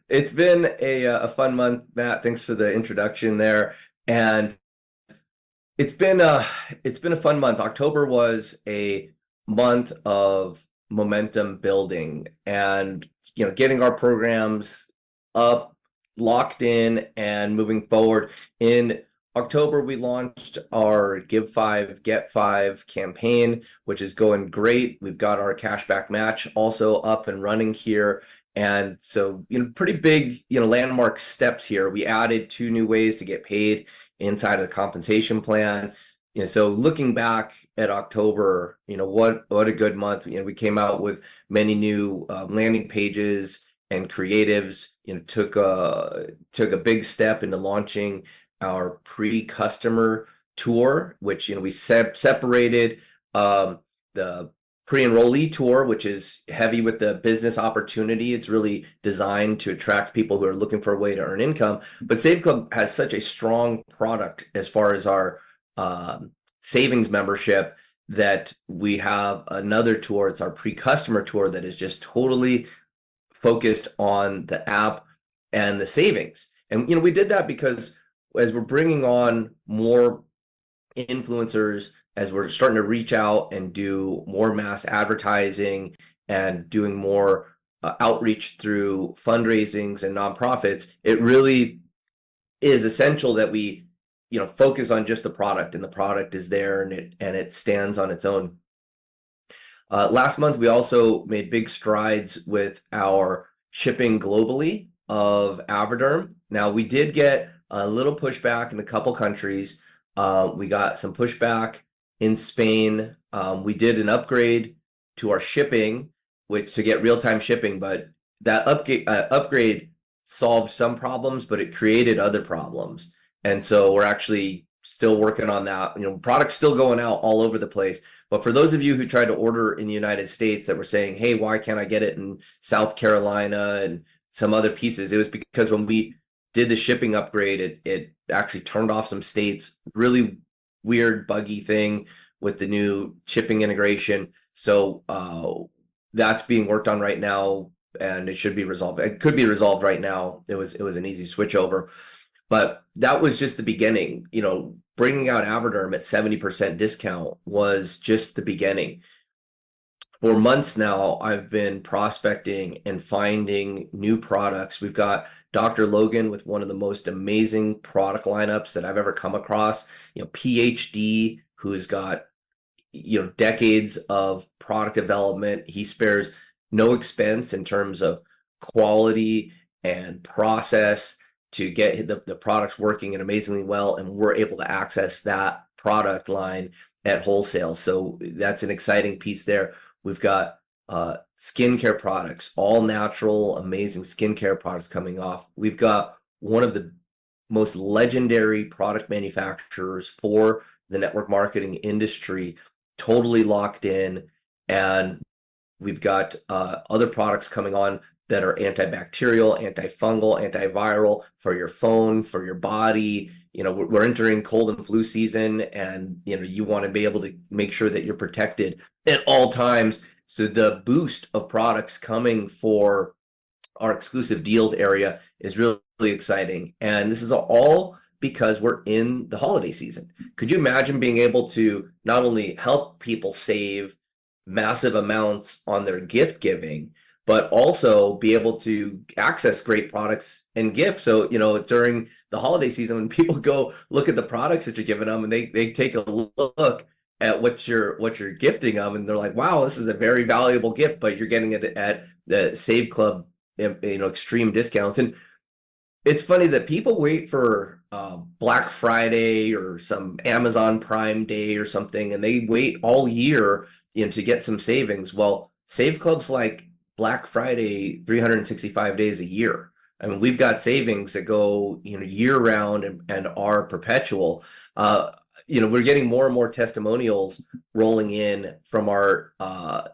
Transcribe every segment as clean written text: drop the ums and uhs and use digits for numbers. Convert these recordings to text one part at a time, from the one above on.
It's been a fun month, Matt. Thanks for the introduction there. And it's been a fun month. October was a month of momentum building and getting our programs up, locked in, and moving forward. In October, we launched our Give Five, Get Five campaign, which is going great. We've got our cashback match also up and running here. And so, pretty big, landmark steps here. We added 2 new ways to get paid inside of the compensation plan. So looking back at October, what a good month. We came out with many new landing pages and creatives. Took a big step into launching our pre-customer tour, which we separated the pre-enrollee tour, which is heavy with the business opportunity. It's really designed to attract people who are looking for a way to earn income. But Save Club has such a strong product as far as our savings membership that we have another tour. It's our pre-customer tour that is just totally focused on the app and the savings. And we did that because as we're bringing on more influencers, as we're starting to reach out and do more mass advertising and doing more outreach through fundraisings and nonprofits, it really is essential that we focus on just the product, and the product is there and it stands on its own. Last month we also made big strides with our shipping globally of Avoderm. Now, we did get a little pushback in a couple countries. We got some pushback in Spain. We did an upgrade to our shipping, which to get real-time shipping, but that upgrade solved some problems, but it created other problems. And so we're actually still working on that. Products still going out all over the place. But for those of you who tried to order in the United States that were saying, hey, why can't I get it in South Carolina and some other pieces? It was because when we did the shipping upgrade, it actually turned off some states. Really weird, buggy thing with the new shipping integration. So that's being worked on right now, and it should be resolved. It could be resolved right now. It was an easy switchover. But that was just the beginning. Bringing out Avoderm at 70% discount was just the beginning. For months now, I've been prospecting and finding new products. We've got Dr. Logan with one of the most amazing product lineups that I've ever come across. PhD, who's got decades of product development. He spares no expense in terms of quality and process to get the products working and amazingly well, and we're able to access that product line at wholesale. So that's an exciting piece there. We've got skincare products, all natural, amazing skincare products coming off. We've got one of the most legendary product manufacturers for the network marketing industry totally locked in, and we've got other products coming on that are antibacterial, antifungal, antiviral for your phone, for your body. We're entering cold and flu season, and you want to be able to make sure that you're protected at all times. So the boost of products coming for our exclusive deals area is really, really exciting. And this is all because we're in the holiday season. Could you imagine being able to not only help people save massive amounts on their gift giving, but also be able to access great products and gifts? So, during the holiday season, when people go look at the products that you're giving them, and they take a look at what you're gifting them, and they're like, wow, this is a very valuable gift, but you're getting it at the Save Club, extreme discounts. And it's funny that people wait for Black Friday or some Amazon Prime Day or something, and they wait all year, to get some savings. Well, Save Club's like Black Friday 365 days a year. I mean, we've got savings that go, year round and are perpetual. We're getting more and more testimonials rolling in from our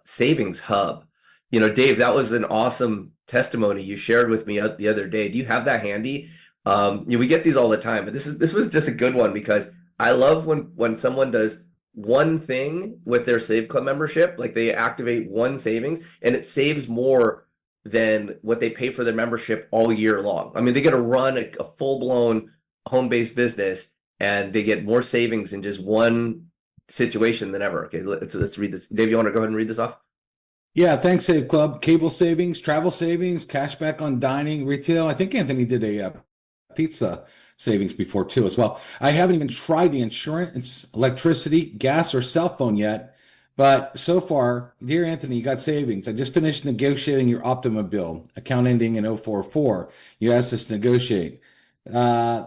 savings hub. Dave, that was an awesome testimony you shared with me the other day. Do you have that handy? We get these all the time, but this was just a good one, because I love when someone does one thing with their Save Club membership, like they activate one savings and it saves more than what they pay for their membership all year long. I mean, they get to run a full-blown home-based business, and they get more savings in just one situation than ever. Okay, let's read this. Dave, you want to go ahead and read this off? Yeah, thanks, Save Club. Cable savings, travel savings, cashback on dining, retail. I think Anthony did a pizza savings before too, as well. I haven't even tried the insurance, electricity, gas, or cell phone yet, but so far, dear Anthony, you got savings. I just finished negotiating your Optima bill, account ending in 044. You asked us to negotiate, uh,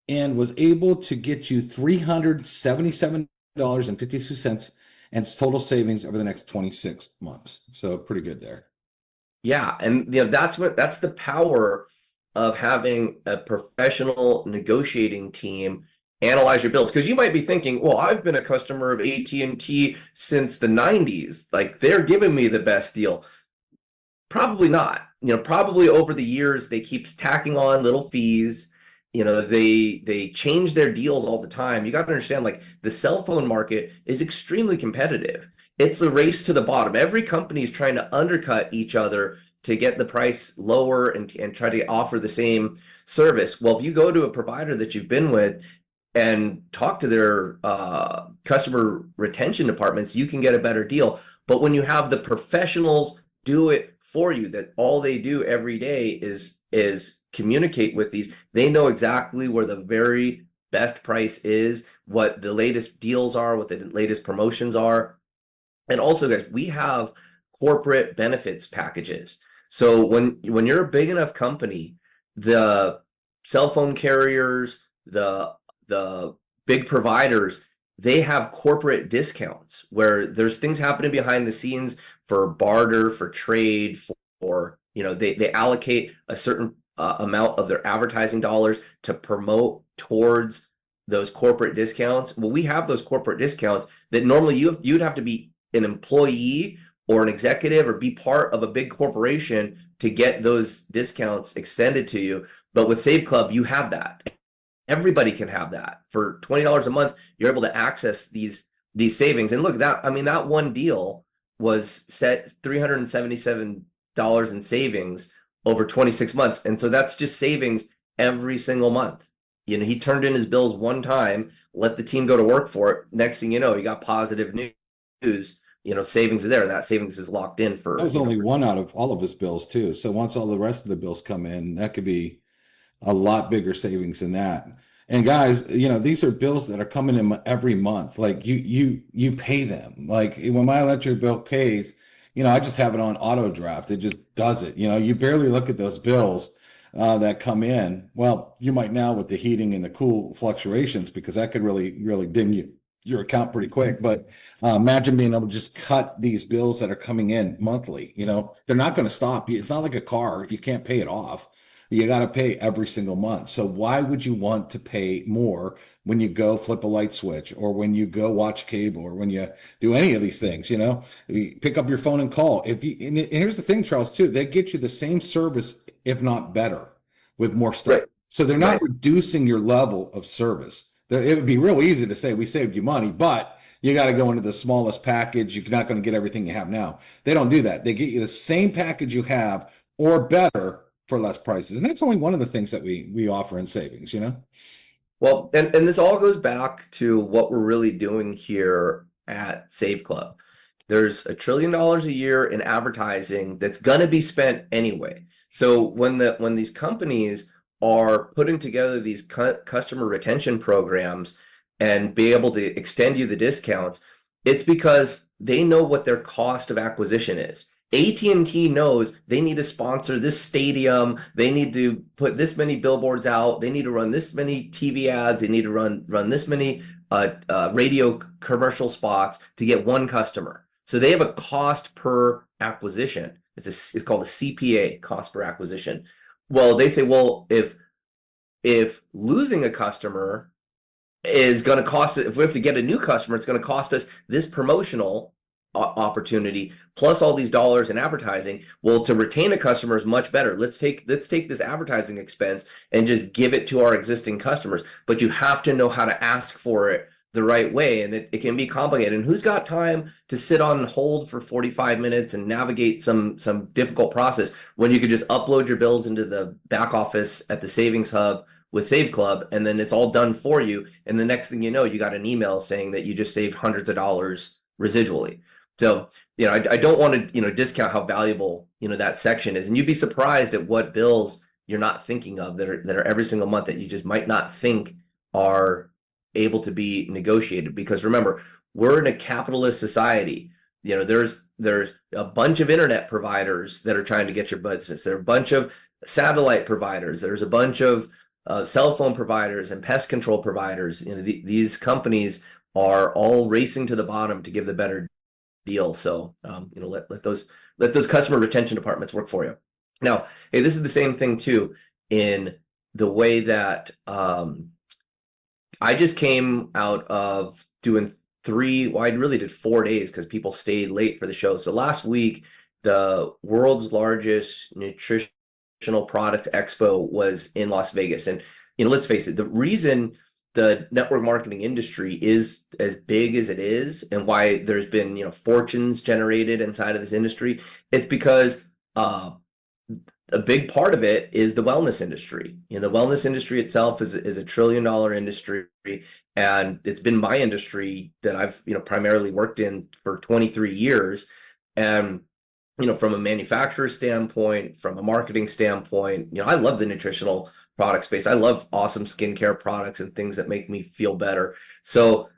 and was able to get you $377.52 and total savings over the next 26 months. So pretty good there. Yeah, and that's the power of having a professional negotiating team analyze your bills. Because you might be thinking, well, I've been a customer of AT&T since the 90s. Like, they're giving me the best deal. Probably not. Probably over the years they keep tacking on little fees. They change their deals all the time. You got to understand, like, the cell phone market is extremely competitive. It's the race to the bottom. Every company is trying to undercut each other to get the price lower and try to offer the same service. Well, if you go to a provider that you've been with and talk to their customer retention departments, you can get a better deal. But when you have the professionals do it for you, that all they do every day is communicate with these, they know exactly where the very best price is, what the latest deals are, what the latest promotions are. And also, guys, we have corporate benefits packages. So when you're a big enough company, the cell phone carriers, the big providers, they have corporate discounts where there's things happening behind the scenes for barter, for trade, for they allocate a certain amount of their advertising dollars to promote towards those corporate discounts. Well, we have those corporate discounts that normally you'd have to be an employee or an executive or be part of a big corporation to get those discounts extended to you. But with Save Club, you have that. Everybody can have that. For $20 a month, you're able to access these savings. And look, that one deal was set $377 in savings over 26 months. And so that's just savings every single month. He turned in his bills one time, let the team go to work for it. Next thing you know, he got positive news. Savings is there, and that savings is locked in That for, was only one out of all of his bills too. So once all the rest of the bills come in, that could be a lot bigger savings than that. And guys, these are bills that are coming in every month. Like you pay them. Like when my electric bill pays, I just have it on auto draft. It just does it. You barely look at those bills that come in. Well, you might now with the heating and the cool fluctuations because that could really, really ding your account pretty quick. But imagine being able to just cut these bills that are coming in monthly. They're not going to stop. It's not like a car. You can't pay it off. You got to pay every single month. So why would you want to pay more when you go flip a light switch or when you go watch cable or when you do any of these things? You pick up your phone and call. And here's the thing, Charles, too, they get you the same service, if not better, with more stuff. right, So they're not right. reducing your level of service. It would be real easy to say we saved you money, but you got to go into the smallest package. You're not going to get everything you have now. They don't do that. They get you the same package you have or better for less prices. And that's only one of the things that we offer in savings. Well, and this all goes back to what we're really doing here at Save Club. There's $1 trillion a year in advertising that's going to be spent anyway. So when these companies are putting together these customer retention programs and be able to extend you the discounts, it's because they know what their cost of acquisition is. AT&T knows they need to sponsor this stadium. They need to put this many billboards out. They need to run this many TV ads. They need to run this many radio commercial spots to get one customer. So they have a cost per acquisition. It's called a CPA, cost per acquisition. Well, they say, well, if losing a customer is going to cost it, if we have to get a new customer, it's going to cost us this promotional opportunity plus all these dollars in advertising. Well, to retain a customer is much better. Let's take this advertising expense and just give it to our existing customers. But you have to know how to ask for it the right way, and it can be complicated. And who's got time to sit on hold for 45 minutes and navigate some difficult process when you could just upload your bills into the back office at the savings hub with Save Club, and then it's all done for you. And the next thing you know, you got an email saying that you just saved hundreds of dollars residually. So, I don't want to, discount how valuable, that section is. And you'd be surprised at what bills you're not thinking of that are every single month that you just might not think are able to be negotiated. Because remember, we're in a capitalist society. There's a bunch of internet providers that are trying to get your business. There are a bunch of satellite providers. There's a bunch of cell phone providers and pest control providers. These companies are all racing to the bottom to give the better deal. So let those customer retention departments work for you. Now, hey, this is the same thing too in the way that I just came out of doing I really did 4 days because people stayed late for the show. So last week, the world's largest nutritional product expo was in Las Vegas. And, let's face it, the reason the network marketing industry is as big as it is and why there's been, fortunes generated inside of this industry, it's because a big part of it is the wellness industry. The wellness industry itself is a $1 trillion industry, and it's been my industry that I've primarily worked in for 23 years. And from a manufacturer standpoint, from a marketing standpoint, I love the nutritional product space. I love awesome skincare products and things that make me feel better. So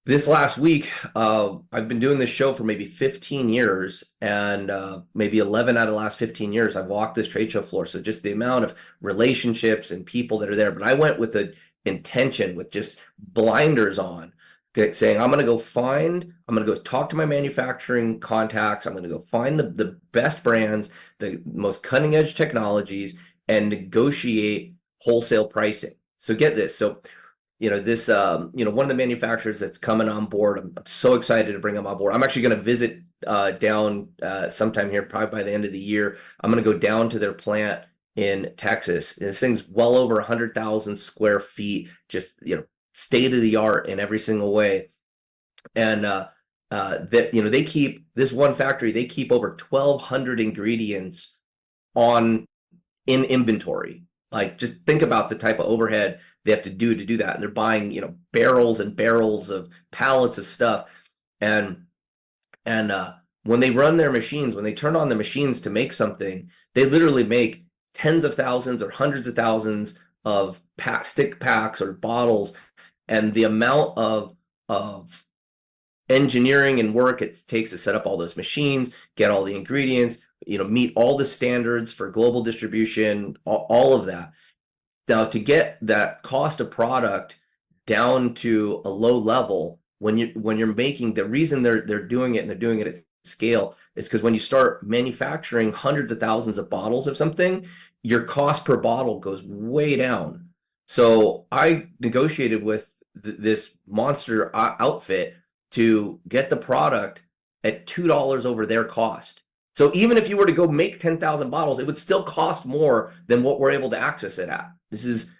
this last week, I've been doing this show for maybe 15 years, and maybe 11 out of the last 15 years, I've walked this trade show floor. So just the amount of relationships and people that are there. But I went with the intention, with just blinders on, saying, I'm going to go talk to my manufacturing contacts. I'm going to go find the best brands, the most cutting edge technologies, and negotiate wholesale pricing. So get this. So this, one of the manufacturers that's coming on board, I'm so excited to bring them on board. I'm actually going to visit down sometime here, probably by the end of the year. I'm going to go down to their plant in Texas. And this thing's well over 100,000 square feet, just, state of the art in every single way. And they keep this one factory, they keep over 1,200 ingredients in inventory. Like, just think about the type of overhead they have to do that. And they're buying, barrels and barrels of pallets of stuff. And when they run their machines, when they turn on the machines to make something, they literally make tens of thousands or hundreds of thousands of stick packs or bottles. And the amount of engineering and work it takes to set up all those machines, get all the ingredients, meet all the standards for global distribution, all of that. Now, to get that cost of product down to a low level, when you're making, the reason they're doing it, and they're doing it at scale, is because when you start manufacturing hundreds of thousands of bottles of something, your cost per bottle goes way down. So I negotiated with this monster outfit to get the product at $2 over their cost. So even if you were to go make 10,000 bottles, it would still cost more than what we're able to access it at.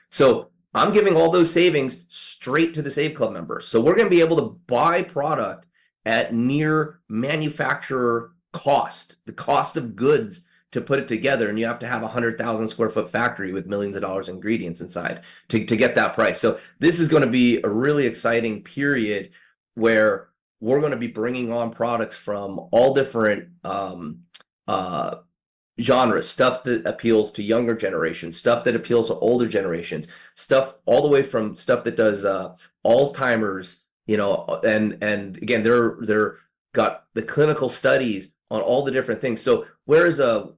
So I'm giving all those savings straight to the Save Club members. So we're going to be able to buy product at near manufacturer cost, the cost of goods to put it together. And you have to have a 100,000 square foot factory with millions of dollars ingredients inside to get that price. So this is going to be a really exciting period where we're going to be bringing on products from all different genres, stuff that appeals to younger generations, stuff that appeals to older generations, stuff all the way from stuff that does Alzheimer's, and again, they're got the clinical studies on all the different things. So whereas a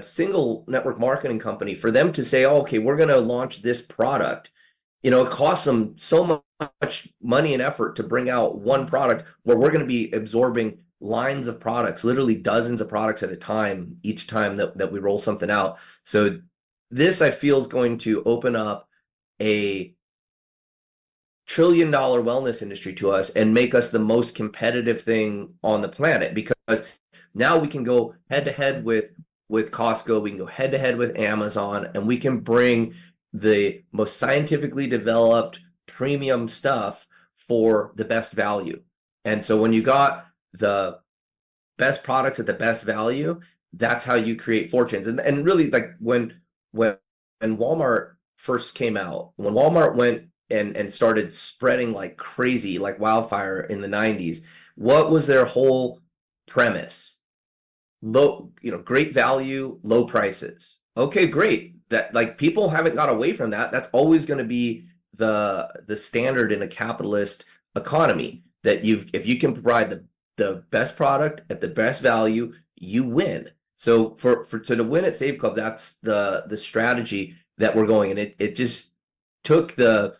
single network marketing company, for them to say, oh, okay, we're going to launch this product, it costs them so much money and effort to bring out one product, where we're going to be absorbing lines of products, literally dozens of products at a time, each time that we roll something out. So this, I feel, is going to open up a $1 trillion wellness industry to us and make us the most competitive thing on the planet, because now we can go head to head with Costco, we can go head to head with Amazon, and we can bring the most scientifically developed premium stuff for the best value. And so when you got the best products at the best value, that's how you create fortunes. And really, like when Walmart first came out, when Walmart went and started spreading like crazy, like wildfire in the 90s, what was their whole premise? Low, great value, low prices. Okay, great. That, like, people haven't got away from that. That's always going to be the standard in a capitalist economy, that if you can provide the best product at the best value, you win. So to win at Save Club, that's the strategy that we're going. And it just took the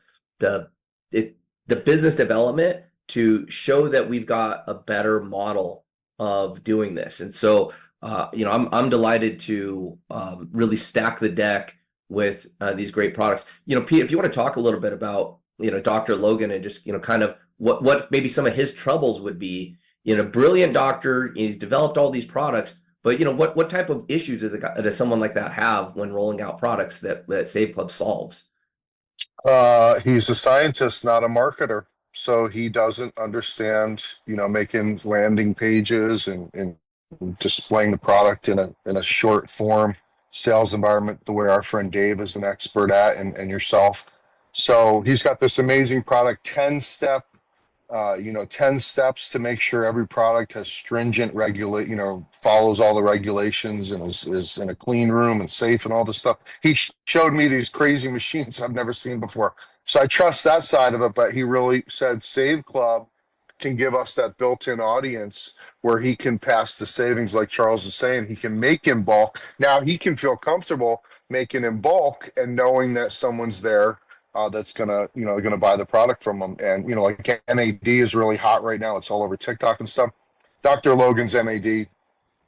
business development to show that we've got a better model of doing this. And so I'm delighted to really stack the deck with these great products. Pete, if you want to talk a little bit about Dr. Logan, and just kind of what maybe some of his troubles would be. Brilliant doctor, he's developed all these products, but what type of issues does someone like that have when rolling out products that Save Club solves? He's a scientist, not a marketer. So he doesn't understand, making landing pages and displaying the product in a short form sales environment, the way our friend Dave is an expert at, and yourself. So he's got this amazing product, 10 steps to make sure every product has stringent follows all the regulations and is in a clean room and safe and all this stuff. He showed me these crazy machines I've never seen before. So I trust that side of it, but he really said Save Club can give us that built-in audience where he can pass the savings, like Charles is saying. He can make in bulk. Now he can feel comfortable making in bulk and knowing that someone's there that's gonna buy the product from them. And like MAD is really hot right now. It's all over TikTok and stuff. Dr. Logan's MAD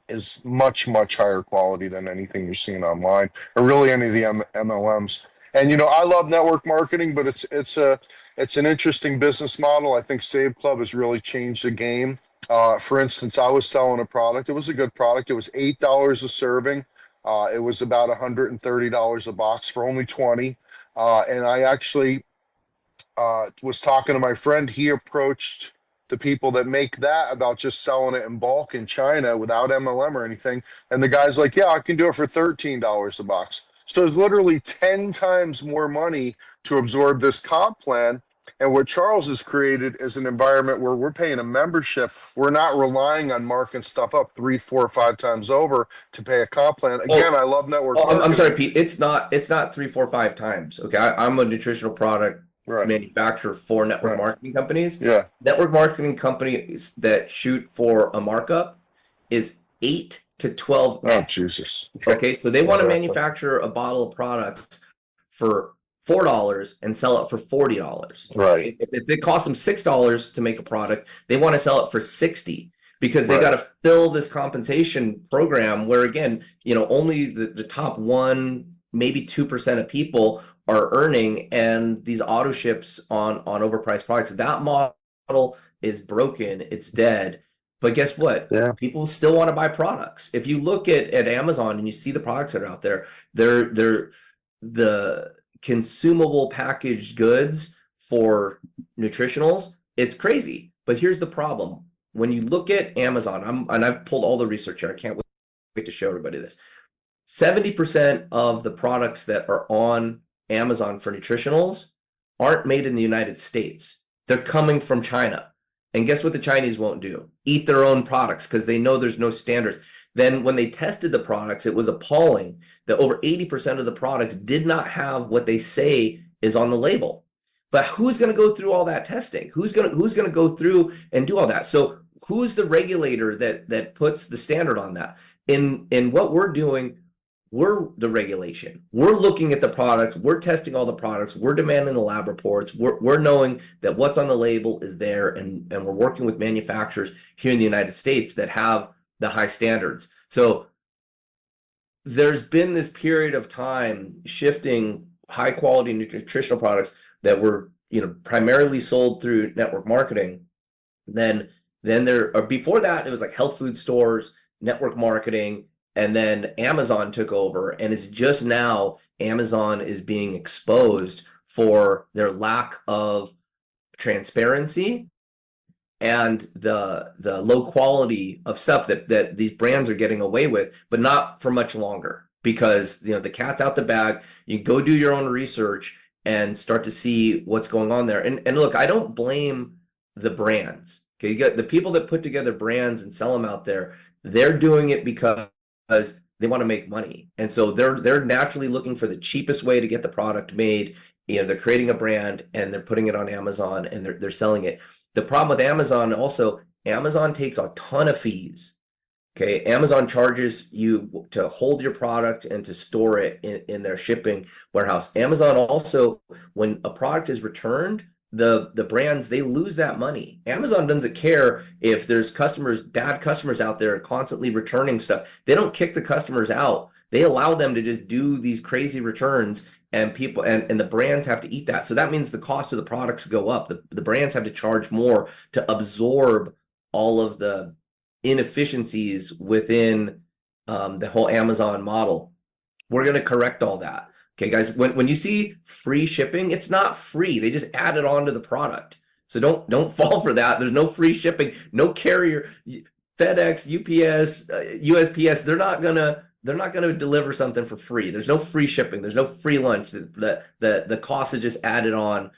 is much, much higher quality than anything you're seeing online, or really any of the MLMs. And I love network marketing, but it's an interesting business model. I think Save Club has really changed the game. For instance, I was selling a product. It was a good product. It was $8 a serving. It was about $130 a box for only 20. And I actually was talking to my friend. He approached the people that make that about just selling it in bulk in China without MLM or anything. And the guy's like, yeah, I can do it for $13 a box. So it's literally 10 times more money to absorb this comp plan. And what Charles has created is an environment where we're paying a membership. We're not relying on marking stuff up 3, 4, 5 times over to pay a comp plan. Again, I love network marketing. I'm sorry, Pete. It's not 3, 4, 5 times. Okay, I'm a nutritional product manufacturer for network marketing companies. Yeah. Network marketing companies that shoot for a markup is 8 to 12. Oh, Jesus. Okay, so they want to manufacture a bottle of product for $4 and sell it for $40. Right. If it costs them $6 to make a product, they want to sell it for $60, because they got to fill this compensation program where, again, only the top 1, maybe 2% of people are earning, and these auto ships on overpriced products. That model is broken. It's dead. But guess what? Yeah. People still want to buy products. If you look at Amazon and you see the products that are out there, they're the consumable packaged goods for nutritionals. It's crazy. But here's the problem. When you look at Amazon, I've pulled all the research here. I can't wait to show everybody this. 70% of the products that are on Amazon for nutritionals aren't made in the United States. They're coming from China. And guess what the Chinese won't do? Eat their own products, because they know there's no standards. Then when they tested the products, it was appalling that over 80% of the products did not have what they say is on the label. But who's going to go through all that testing? Who's going to go through and do all that? So who's the regulator that puts the standard on that? In what we're doing, we're the regulation. We're looking at the products. We're testing all the products. We're demanding the lab reports. We're knowing that what's on the label is there, and we're working with manufacturers here in the United States that have the high standards. So there's been this period of time shifting high quality nutritional products that were primarily sold through network marketing. Then before that, it was like health food stores, network marketing. And then Amazon took over, and it's just now Amazon is being exposed for their lack of transparency and the low quality of stuff that these brands are getting away with, but not for much longer, because the cat's out the bag. You go do your own research and start to see what's going on there. And look, I don't blame the brands. Okay, you got the people that put together brands and sell them out there. They're doing it because they want to make money, and so they're naturally looking for the cheapest way to get the product made. They're creating a brand and they're putting it on Amazon and they're selling it. The problem with Amazon also, Amazon takes a ton of fees. Okay, Amazon charges you to hold your product and to store it in their shipping warehouse. Amazon also, when a product is returned, the brands, they lose that money. Amazon doesn't care if there's bad customers out there constantly returning stuff. They don't kick the customers out. They allow them to just do these crazy returns, and people and the brands have to eat that. So that means the cost of the products go up. The brands have to charge more to absorb all of the inefficiencies within the whole Amazon model. We're going to correct all that. Okay, guys, when you see free shipping, it's not free. They just add it onto the product. So don't fall for that. There's no free shipping, no carrier, FedEx, UPS, USPS, they're not gonna deliver something for free. There's no free shipping. There's no free lunch. The cost is just added on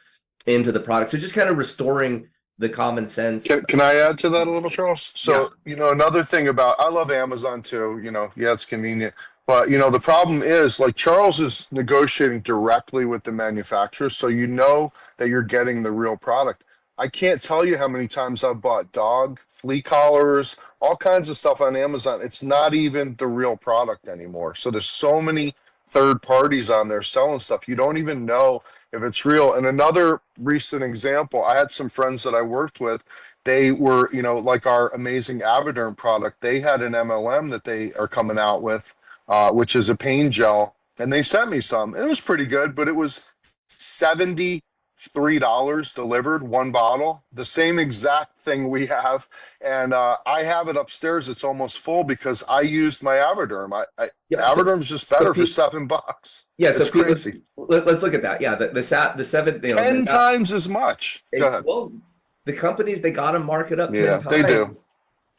into the product. So just kind of restoring the common sense. Can I add to that a little, Charles? So, another thing I love Amazon too, yeah, it's convenient. But, the problem is, like, Charles is negotiating directly with the manufacturer, so you know that you're getting the real product. I can't tell you how many times I've bought dog flea collars, all kinds of stuff on Amazon. It's not even the real product anymore. So there's so many third parties on there selling stuff. You don't even know if it's real. And another recent example, I had some friends that I worked with. They were, like our amazing Avoderm product. They had an MLM that they are coming out with, which is a pain gel. And they sent me some. It was pretty good, but it was $73 delivered, one bottle, the same exact thing we have. And I have it upstairs. It's almost full because I used my Avoderm. Avoderm's just better for $7. Yeah, it's crazy. Let's look at that. Yeah, the seven, 10 times as much. Go ahead. Well, the companies, they got to mark it up 10 times. They do.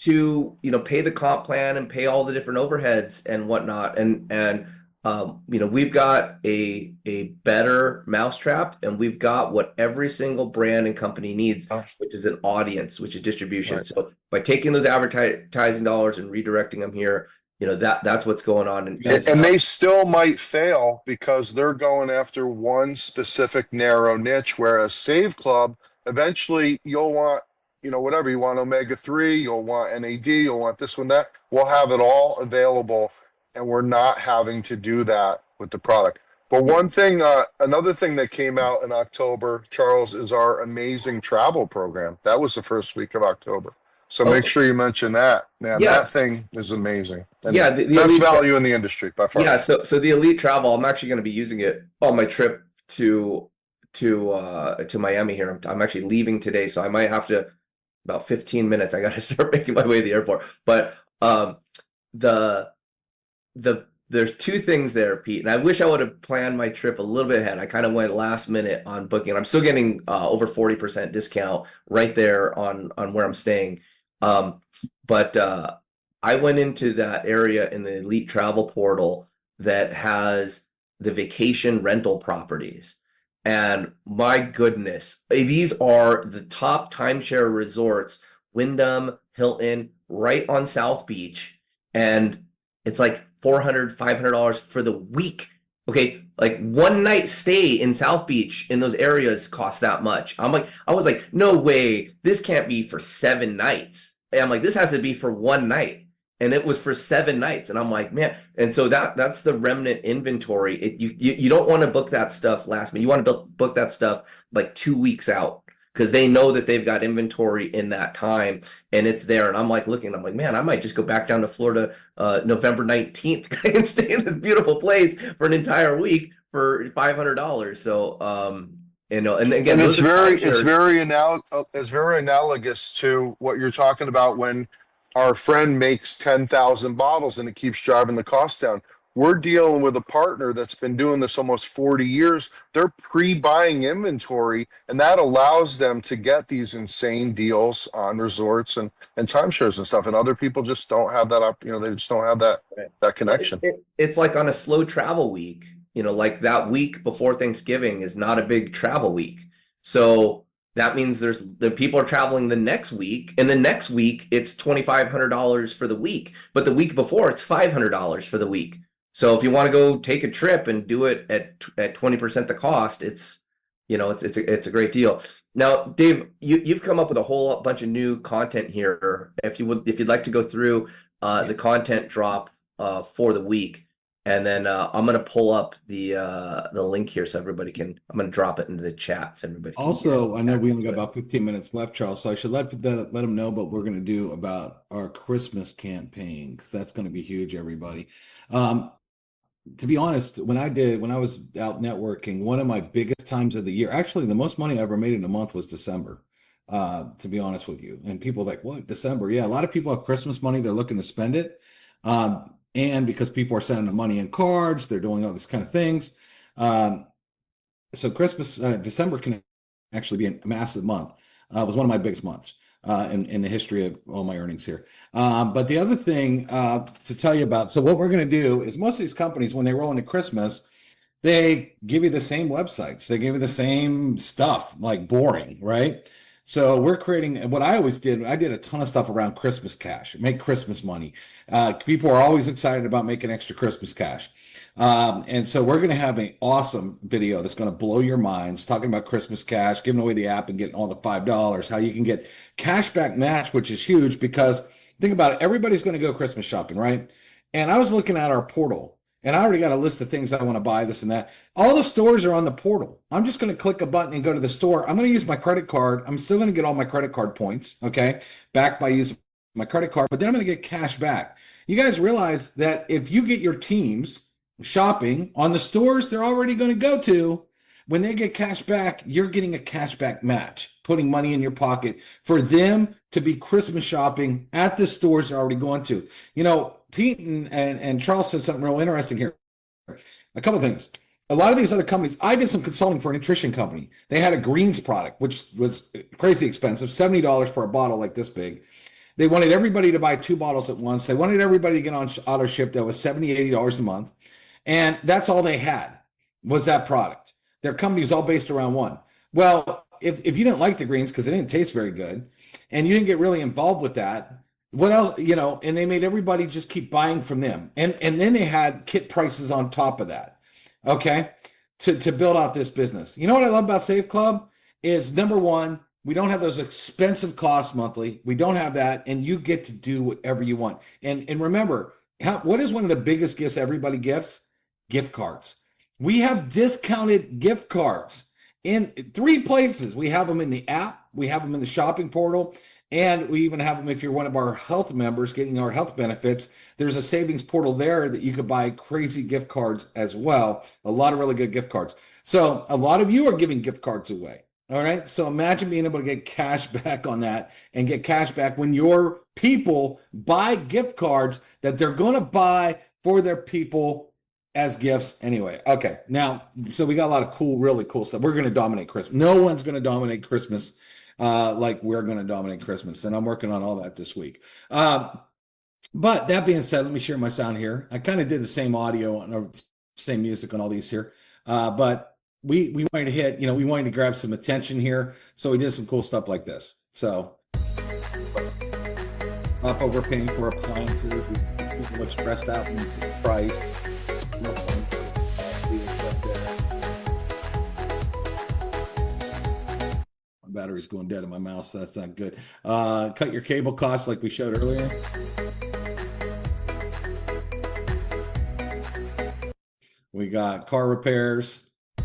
To pay the comp plan and pay all the different overheads and whatnot, and we've got a better mousetrap, and we've got what every single brand and company needs, which is an audience, which is distribution. Right. So by taking those advertising dollars and redirecting them here, that's what's going on. And they still might fail because they're going after one specific narrow niche, whereas Save Club, eventually you'll want, whatever you want, omega-3, you'll want NAD, you'll want this one, that. We'll have it all available, and we're not having to do that with the product. But one thing, another thing that came out in October, Charles, is our amazing travel program. That was the first week of October. So make sure you mention that. Man, that thing is amazing. And the best value in the industry by far. Yeah, so the Elite Travel, I'm actually going to be using it on my trip to Miami here. I'm actually leaving today, so I might have to, about 15 minutes, I got to start making my way to the airport. But there's two things there, Pete, and I wish I would have planned my trip a little bit ahead. I kind of went last minute on booking. I'm still getting over 40% discount right there on where I'm staying. But I went into that area in the Elite Travel portal that has the vacation rental properties. And my goodness, these are the top timeshare resorts, Wyndham, Hilton, right on South Beach. And it's like $400, $500 for the week. Okay, like one night stay in South Beach in those areas costs that much. I was like, no way, this can't be for 7 nights. And I'm like, this has to be for one night. And it was for 7 nights. And I'm like, man. And so that's the remnant inventory. You don't want to book that stuff last minute. You want to book that stuff like 2 weeks out, because they know that they've got inventory in that time and it's there. And I'm like looking, I'm like, man, I might just go back down to Florida November 19th and stay in this beautiful place for an entire week for $500. So, and again, and it's very analogous to what you're talking about when our friend makes 10,000 bottles and it keeps driving the cost down. we're dealing with a partner that's been doing this almost 40 years. They're pre-buying inventory, and that allows them to get these insane deals on resorts and timeshares and stuff. And other people just don't have that up, they just don't have Right. that Well, connection. it's like on a slow travel week, like that week before Thanksgiving is not a big travel week. So that means the people are traveling the next week, and the next week it's $2,500 for the week, but the week before it's $500 for the week. So if you want to go take a trip and do it at 20% the cost, it's a great deal. Now, Dave, you've come up with a whole bunch of new content here. If you'd like to go through the content drop for the week, and then I'm gonna pull up the link here so everybody can. I'm gonna drop it into the chat so everybody can Also, I know we only got access to it. about 15 minutes left, Charles, so I should let them know what we're going to do about our Christmas campaign, because that's going to be huge, everybody. To be honest, when I was out networking, one of my biggest times of the year, actually the most money I ever made in a month was December, to be honest with you. And people are like, what, December? Yeah, a lot of people have Christmas money, they're looking to spend it. And because people are sending them money in cards, they're doing all these kind of things. So Christmas, December can actually be a massive month. It was one of my biggest months in the history of all my earnings here. But the other thing to tell you about, so what we're going to do is most of these companies, when they roll into Christmas, they give you the same websites. They give you the same stuff, like boring, right? So we're creating what I always did. I did a ton of stuff around Christmas cash, make Christmas money. People are always excited about making extra Christmas cash. And so we're going to have an awesome video that's going to blow your minds, talking about Christmas cash, giving away the app and getting all the $5, how you can get cashback match, which is huge because think about it, everybody's going to go Christmas shopping, right? And I was looking at our portal and I already got a list of things I want to buy, this and that. All the stores are on the portal. I'm just going to click a button and go to the store. I'm going to use my credit card. I'm still going to get all my credit card points, okay, back by using my credit card, but then I'm going to get cash back. You guys realize that if you get your teams shopping on the stores they're already going to go to, when they get cash back, you're getting a cashback match, putting money in your pocket for them to be Christmas shopping at the stores they're already going to. Pete and Charles said something real interesting here. A couple of things. A lot of these other companies, I did some consulting for a nutrition company. They had a greens product, which was crazy expensive, $70 for a bottle like this big. They wanted everybody to buy 2 bottles at once. They wanted everybody to get on auto ship that was $70, $80 a month. And that's all they had was that product. Their company was all based around one. Well, if you didn't like the greens because they didn't taste very good and you didn't get really involved with that, what else, and they made everybody just keep buying from them. And then they had kit prices on top of that, okay, to build out this business. You know what I love about Save Club is, number one, we don't have those expensive costs monthly. We don't have that, and you get to do whatever you want. And remember, what is one of the biggest gifts everybody gifts? Gift cards. We have discounted gift cards in 3 places. We have them in the app, we have them in the shopping portal, and we even have them if you're one of our health members getting our health benefits. There's a savings portal there that you could buy crazy gift cards as well. A lot of really good gift cards. So a lot of you are giving gift cards away. All right. So imagine being able to get cash back on that and get cash back when your people buy gift cards that they're going to buy for their people as gifts anyway. Okay. Now, so we got a lot of cool, really cool stuff. We're going to dominate Christmas. No one's going to dominate Christmas like we're going to dominate Christmas. And I'm working on all that this week. But that being said, let me share my sound here. I kind of did the same audio or same music on all these here. But we wanted to hit, we wanted to grab some attention here. So we did some cool stuff like this. So up overpaying for appliances. These people look stressed out when they see the price. No fun. My battery's going dead in my mouse. So that's not good. Cut your cable costs like we showed earlier. We got car repairs. I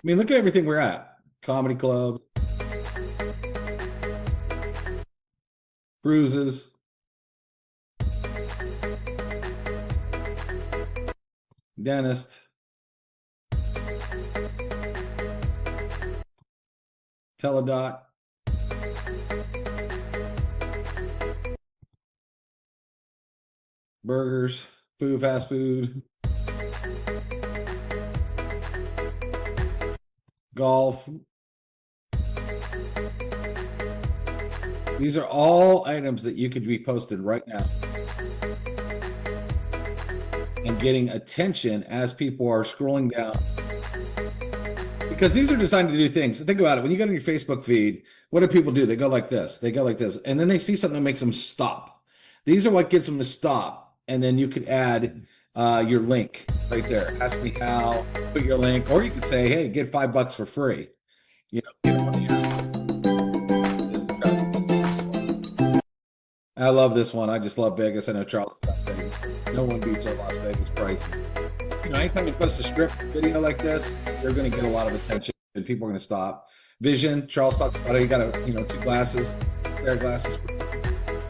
mean, look at everything we're at. Comedy clubs, cruises, dentist, teledoc, burgers, food, fast food, golf. These are all items that you could be posted right now and getting attention as people are scrolling down. Because these are designed to do things. Think about it. When you go to your Facebook feed, what do people do? They go like this. They go like this. And then they see something that makes them stop. These are what gets them to stop. And then you could add your link right there. Ask me how, put your link. Or you could say, hey, get $5 for free. You know, get one of your. I love this one. I just love Vegas. I know Charles is not Vegas. No one beats our Las Vegas prices. You know, anytime you post a script video like this, they're going to get a lot of attention and people are going to stop. Vision, Charles talks about it. You got a, you know, 2 glasses, pair of glasses.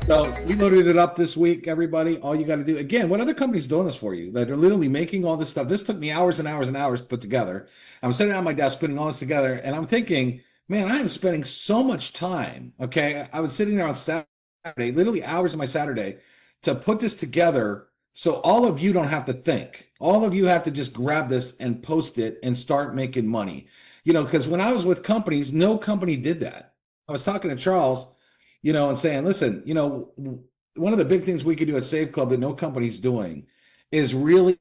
So we loaded it up this week, everybody. All you got to do, again, what other companies doing this for you? That are literally making all this stuff. This took me hours and hours and hours to put together. I'm sitting at my desk putting all this together and I'm thinking, man, I am spending so much time. Okay. I was sitting there on Saturday, literally hours of my Saturday to put this together. So all of you don't have to think. All of you have to just grab this and post it and start making money. You know, because when I was with companies, no company did that. I was talking to Charles, you know, and saying, listen, you know, one of the big things we could do at Save Club that no company's doing is really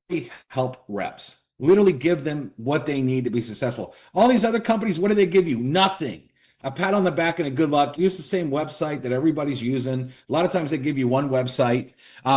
help reps. Literally give them what they need to be successful. All these other companies, what do they give you? Nothing. A pat on the back and a good luck. Use the same website that everybody's using. A lot of times they give you one website.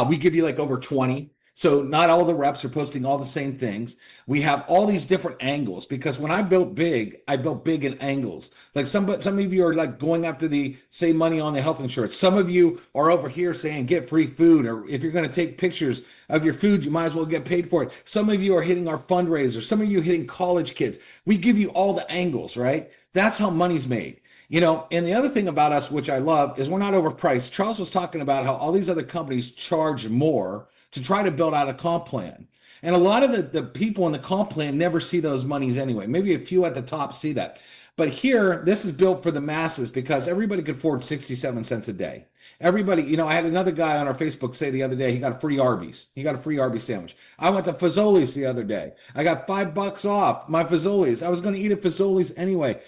We give you like over 20. So not all the reps are posting all the same things. We have all these different angles because when I built big in angles. Like some of you are like going after the save money on the health insurance. Some of you are over here saying get free food, or if you're going to take pictures of your food, you might as well get paid for it. Some of you are hitting our fundraiser. Some of you are hitting college kids. We give you all the angles, right? That's how money's made. You know, and the other thing about us, which I love, is we're not overpriced. Charles was talking about how all these other companies charge more to try to build out a comp plan. And a lot of the people in the comp plan never see those monies anyway. Maybe a few at the top see that. But here, this is built for the masses because everybody could afford 67 cents a day. Everybody, you know, I had another guy on our Facebook say the other day, he got a free Arby's. He got a free Arby's sandwich. I went to Fazoli's the other day. I got $5 off my Fazoli's. I was going to eat at Fazoli's anyway.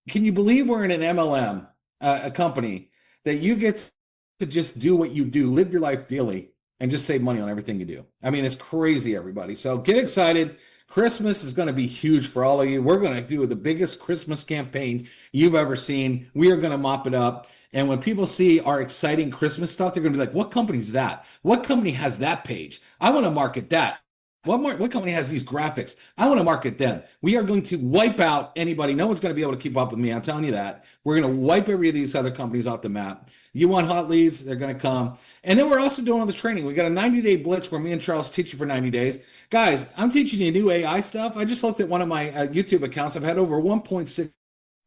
Can you believe we're in an MLM, a company that you get to just do what you do, live your life daily, and just save money on everything you do? I mean, it's crazy, everybody. So get excited. Christmas is going to be huge for all of you. We're going to do the biggest Christmas campaign you've ever seen. We are going to mop it up. And when people see our exciting Christmas stuff, they're going to be like, what company's that? What company has that page? I want to market that. What company has these graphics? I want to market them. We are going to wipe out anybody. No one's going to be able to keep up with me. I'm telling you that. We're going to wipe every of these other companies off the map. You want hot leads, they're going to come. And then we're also doing all the training. We got a 90-day blitz where me and Charles teach you for 90 days. Guys, I'm teaching you new AI stuff. I just looked at one of my YouTube accounts. I've had over 1.6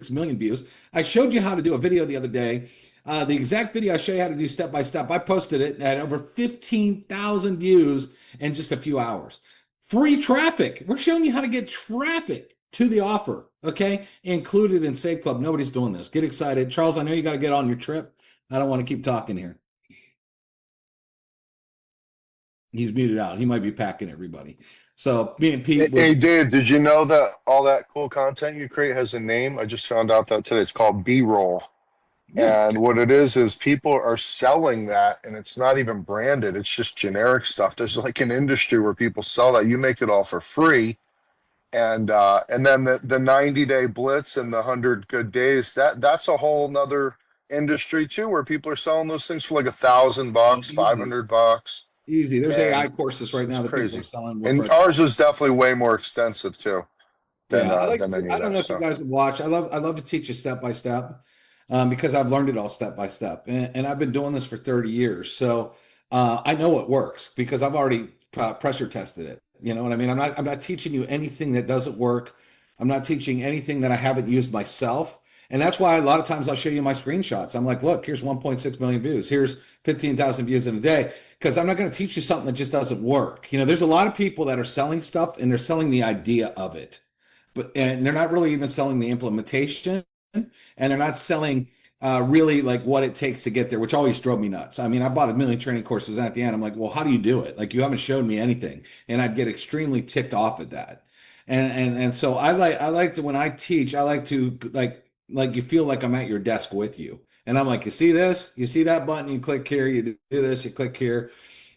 million views. I showed you how to do a video the other day. The exact video I show you how to do step by step. I posted it at over 15,000 views in just a few hours. Free traffic. We're showing you how to get traffic to the offer, okay? Included in Save Club. Nobody's doing this. Get excited. Charles, I know you got to get on your trip. I don't want to keep talking here. He's muted out. He might be packing everybody. So me and Pete. Hey, Dave, did you know that all that cool content you create has a name? I just found out that today. It's called B-roll. Yeah. And what it is people are selling that and it's not even branded. It's just generic stuff. There's like an industry where people sell that. You make it all for free. And then the 90-day blitz and the 100 good days, that's a whole nother industry too, where people are selling those things for like $1,000, Easy. $500. Easy. There's And AI courses right now that people crazy. are selling. And ours is definitely way more extensive too than, Yeah, I like than to, any I of don't that know if you stuff. guys watch. I love to teach you step by step because I've learned it all step by step, and I've been doing this for 30 years. So I know what works because I've already pressure tested it. You know what I mean? I'm not teaching you anything that doesn't work. I'm not teaching anything that I haven't used myself. And that's why a lot of times I'll show you my screenshots. I'm like, look, here's 1.6 million views. Here's 15,000 views in a day. Because I'm not going to teach you something that just doesn't work. You know, there's a lot of people that are selling stuff and they're selling the idea of it, and they're not really even selling the implementation, and they're not selling really like what it takes to get there, which always drove me nuts. I mean, I bought a million training courses, and at the end, I'm like, well, how do you do it? Like, you haven't shown me anything, and I'd get extremely ticked off at that. And so I like to when I teach, I like to like you feel like I'm at your desk with you, and I'm like, you see this, you see that button, you click here, you do this, you click here.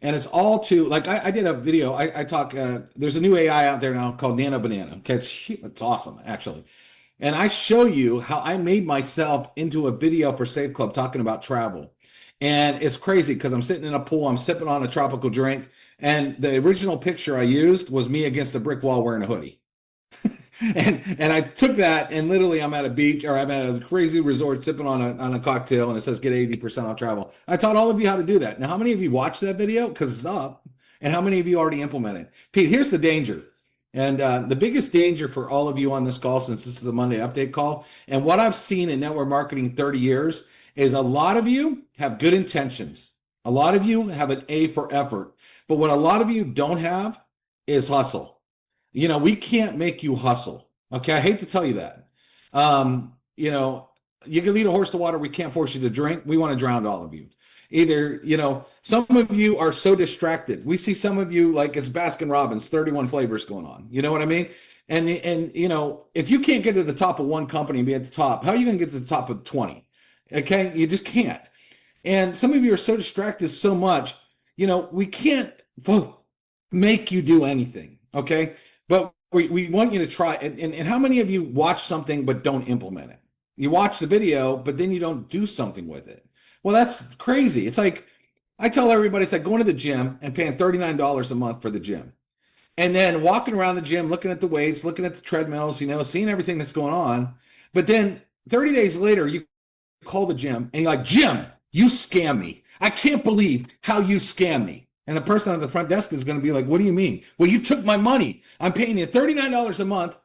And it's all to like I did a video. I talk. There's a new AI out there now called Nano Banana. Okay, it's awesome actually. And I show you how I made myself into a video for Safe Club talking about travel. And it's crazy because I'm sitting in a pool, I'm sipping on a tropical drink, and the original picture I used was me against a brick wall wearing a hoodie. And I took that and literally I'm at a beach or I'm at a crazy resort sipping on a cocktail and it says get 80% off travel. I taught all of you how to do that. Now, how many of you watched that video? Because it's up. And how many of you already implemented? Pete, here's the danger. And the biggest danger for all of you on this call, since this is the Monday update call, and what I've seen in network marketing 30 years is a lot of you have good intentions. A lot of you have an A for effort. But what a lot of you don't have is hustle. You know, we can't make you hustle. Okay, I hate to tell you that. You know, you can lead a horse to water. We can't force you to drink. We want to drown all of you. Either, you know, some of you are so distracted. We see some of you like it's Baskin Robbins, 31 flavors going on. You know what I mean? And you know, if you can't get to the top of one company and be at the top, how are you going to get to the top of 20? Okay, you just can't. And some of you are so distracted so much, you know, we can't make you do anything. Okay. But we want you to try. And how many of you watch something but don't implement it? You watch the video, but then you don't do something with it. Well, that's crazy. It's like I tell everybody, it's like going to the gym and paying $39 a month for the gym. And then walking around the gym, looking at the weights, looking at the treadmills, you know, seeing everything that's going on. But then 30 days later, you call the gym and you're like, Jim, you scam me. I can't believe how you scam me. And the person at the front desk is going to be like, what do you mean? Well, you took my money. I'm paying you $39 a month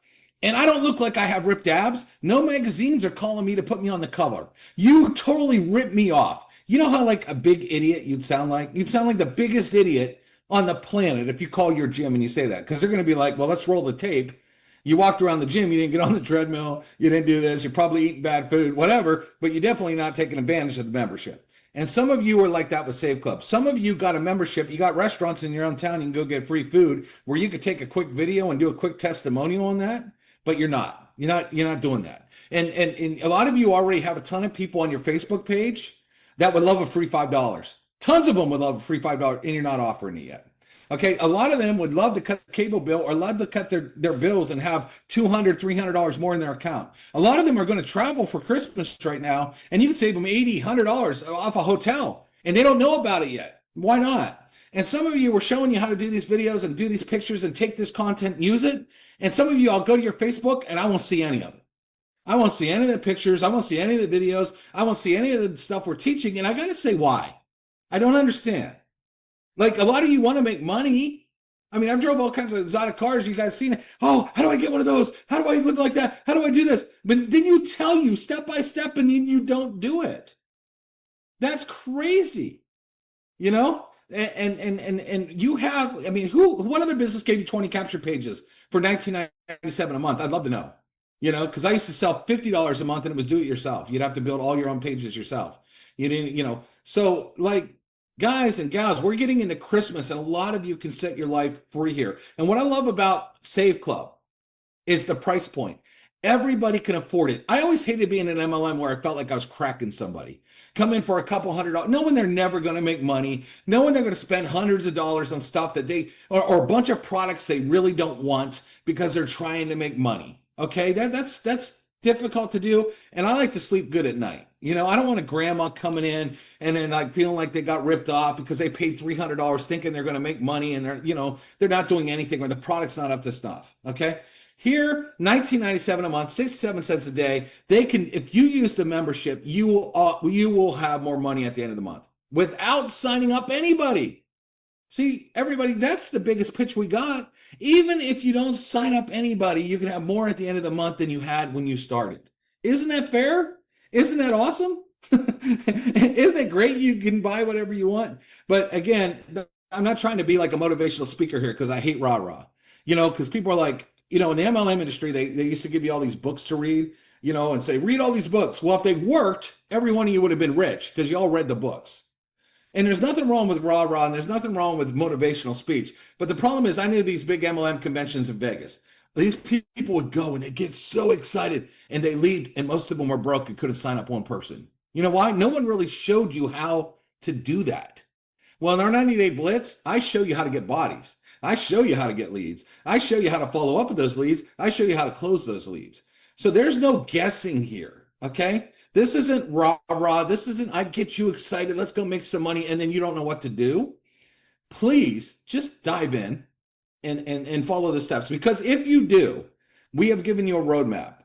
and I don't look like I have ripped abs. No magazines are calling me to put me on the cover. You totally ripped me off. You know how like a big idiot you'd sound like? You'd sound like the biggest idiot on the planet if you call your gym and you say that. Because they're going to be like, well, let's roll the tape. You walked around the gym, you didn't get on the treadmill, you didn't do this, you're probably eating bad food, whatever, but you're definitely not taking advantage of the membership. And some of you are like that with Save Club. Some of you got a membership, you got restaurants in your own town, you can go get free food where you could take a quick video and do a quick testimonial on that, but you're not. You're not doing that. And a lot of you already have a ton of people on your Facebook page that would love a free $5. Tons of them would love a free $5 and you're not offering it yet. Okay, a lot of them would love to cut the cable bill or love to cut their bills and have $200, $300 more in their account. A lot of them are going to travel for Christmas right now, and you can save them $80, $100 off a hotel, and they don't know about it yet. Why not? And some of you were showing you how to do these videos and do these pictures and take this content and use it. And some of you, I'll go to your Facebook, and I won't see any of it. I won't see any of the pictures. I won't see any of the videos. I won't see any of the stuff we're teaching, and I got to say why. I don't understand. Like a lot of you want to make money. I mean, I've drove all kinds of exotic cars. You guys seen it. Oh, how do I get one of those? How do I live like that? How do I do this? But then you tell you step by step and then you don't do it. That's crazy. You know? And you have, I mean, what other business gave you 20 capture pages for $19.97 a month? I'd love to know. You know, because I used to sell $50 a month and it was do it yourself. You'd have to build all your own pages yourself. You didn't, you know, so like, guys and gals, we're getting into Christmas and a lot of you can set your life free here. And what I love about Save Club is the price point. Everybody can afford it. I always hated being an MLM where I felt like I was cracking somebody. Come in for a couple $100, knowing they're never going to make money, knowing they're going to spend hundreds of dollars on stuff that they, or a bunch of products they really don't want because they're trying to make money. Okay, that's difficult to do. And I like to sleep good at night. You know, I don't want a grandma coming in and then like feeling like they got ripped off because they paid $300 thinking they're going to make money and they're, you know, they're not doing anything or the product's not up to snuff. Okay. Here, $19.97 a month, 67 cents a day. They can, if you use the membership, you will have more money at the end of the month without signing up anybody. See, everybody, that's the biggest pitch we got. Even if you don't sign up anybody, you can have more at the end of the month than you had when you started. Isn't that fair? Isn't that awesome? Isn't it great? You can buy whatever you want. But again, I'm not trying to be like a motivational speaker here because I hate rah-rah. You know, because people are like, you know, in the MLM industry, they used to give you all these books to read. and say, read all these books. Well, if they worked, every one of you would have been rich because you all read the books. And there's nothing wrong with rah-rah, and there's nothing wrong with motivational speech. But the problem is, I knew these big MLM conventions in Vegas. These people would go and they get so excited and they leave, and most of them were broke and couldn't sign up one person. You know why? No one really showed you how to do that. Well, in our 90-day blitz, I show you how to get bodies. I show you how to get leads. I show you how to follow up with those leads. I show you how to close those leads. So there's no guessing here, okay? This isn't rah-rah. This isn't, I get you excited. Let's go make some money, and then you don't know what to do. Please just dive in and follow the steps. Because if you do, we have given you a roadmap.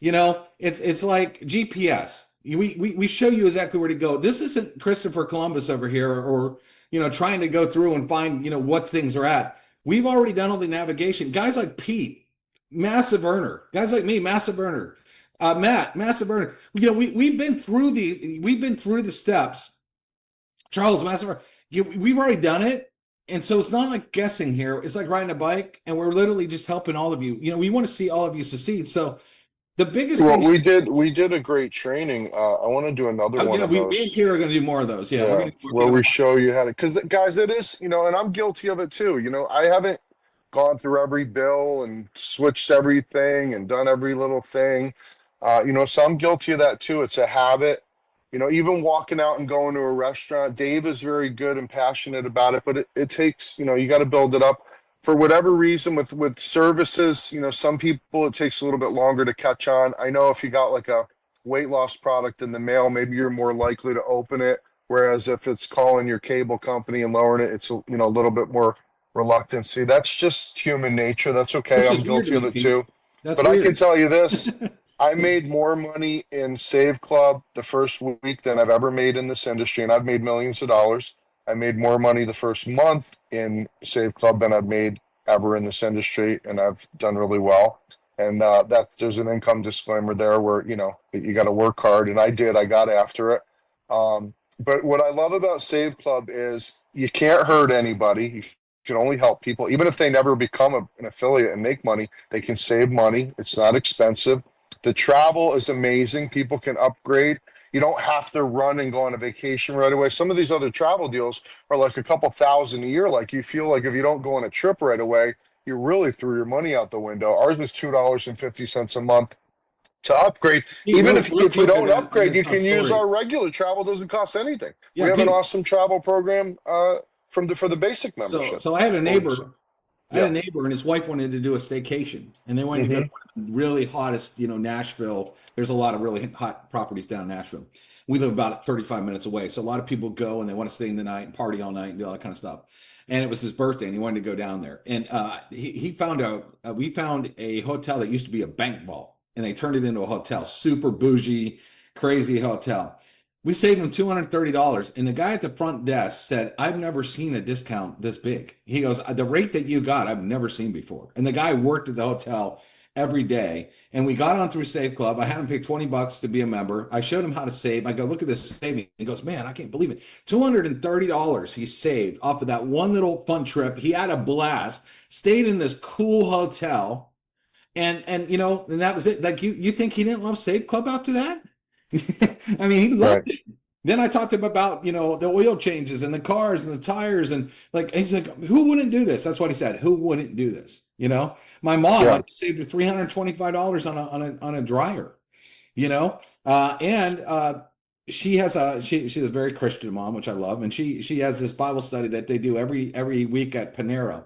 It's like GPS. We show you exactly where to go. This isn't Christopher Columbus over here or trying to go through and find, what things are at. We've already done all the navigation. Guys like Pete, massive earner. Guys like me, massive earner. Matt, massive earner. We've been through the steps. Charles, massive earner. We've already done it. And so it's not like guessing here. It's like riding a bike, and we're literally just helping all of you. We want to see all of you succeed. So the biggest Well, thing we did a great training. I want to do another one yeah, of me those. and Kira are going to do more of those. Yeah, we're going to do where we show you how to, because guys, it is, and I'm guilty of it too. I haven't gone through every bill and switched everything and done every little thing. So I'm guilty of that too. It's a habit. Even walking out and going to a restaurant, Dave is very good and passionate about it, but it takes, you got to build it up. For whatever reason with services, some people, it takes a little bit longer to catch on. I know if you got like a weight loss product in the mail, maybe you're more likely to open it. Whereas if it's calling your cable company and lowering it, it's, a little bit more reluctancy. That's just human nature. That's okay. which I'm is weird to guilty of me, it Pete. too. That's But I can weird. tell you this, I made more money in Save Club the first week than I've ever made in this industry, and I've made millions of dollars. I made more money the first month in Save Club than I've made ever in this industry, and I've done really well. And that there's an income disclaimer there where you got to work hard, and I did. I got after it. But what I love about Save Club is you can't hurt anybody. You can only help people, even if they never become an affiliate and make money. They can save money. It's not expensive. The travel is amazing. People can upgrade. You don't have to run and go on a vacation right away. Some of these other travel deals are like a couple thousand a year. Like you feel like if you don't go on a trip right away, you really threw your money out the window. Ours was $2.50 a month to upgrade. Pete, Even real if you quick, don't I'm upgrade, gonna you tell a can use story. our regular travel. Doesn't cost anything. Yeah, We have an Pete. awesome travel program for the basic membership. So I had a neighbor. I had Yeah. a neighbor, and his wife wanted to do a staycation, and they wanted to go to one of the really hottest, Nashville. There's a lot of really hot properties down in Nashville. We live about 35 minutes away, so a lot of people go and they want to stay in the night and party all night and do all that kind of stuff. And it was his birthday, and he wanted to go down there. And he found out we found a hotel that used to be a bank vault, and they turned it into a hotel, super bougie, crazy hotel. We saved him $230. And the guy at the front desk said, I've never seen a discount this big. He goes, the rate that you got, I've never seen before. And the guy worked at the hotel every day. And we got on through Save Club. I had him pay $20 to be a member. I showed him how to save. I go, look at this saving. He goes, man, I can't believe it. $230 he saved off of that one little fun trip. He had a blast, stayed in this cool hotel. And that was it. Like you think he didn't love Save Club after that? I mean, he loved it. Then I talked to him about, the oil changes and the cars and the tires and he's like, who wouldn't do this? That's what he said. Who wouldn't do this? My mom, I saved her $325 on a dryer, and she's a very Christian mom, which I love. And she has this Bible study that they do every week at Panera.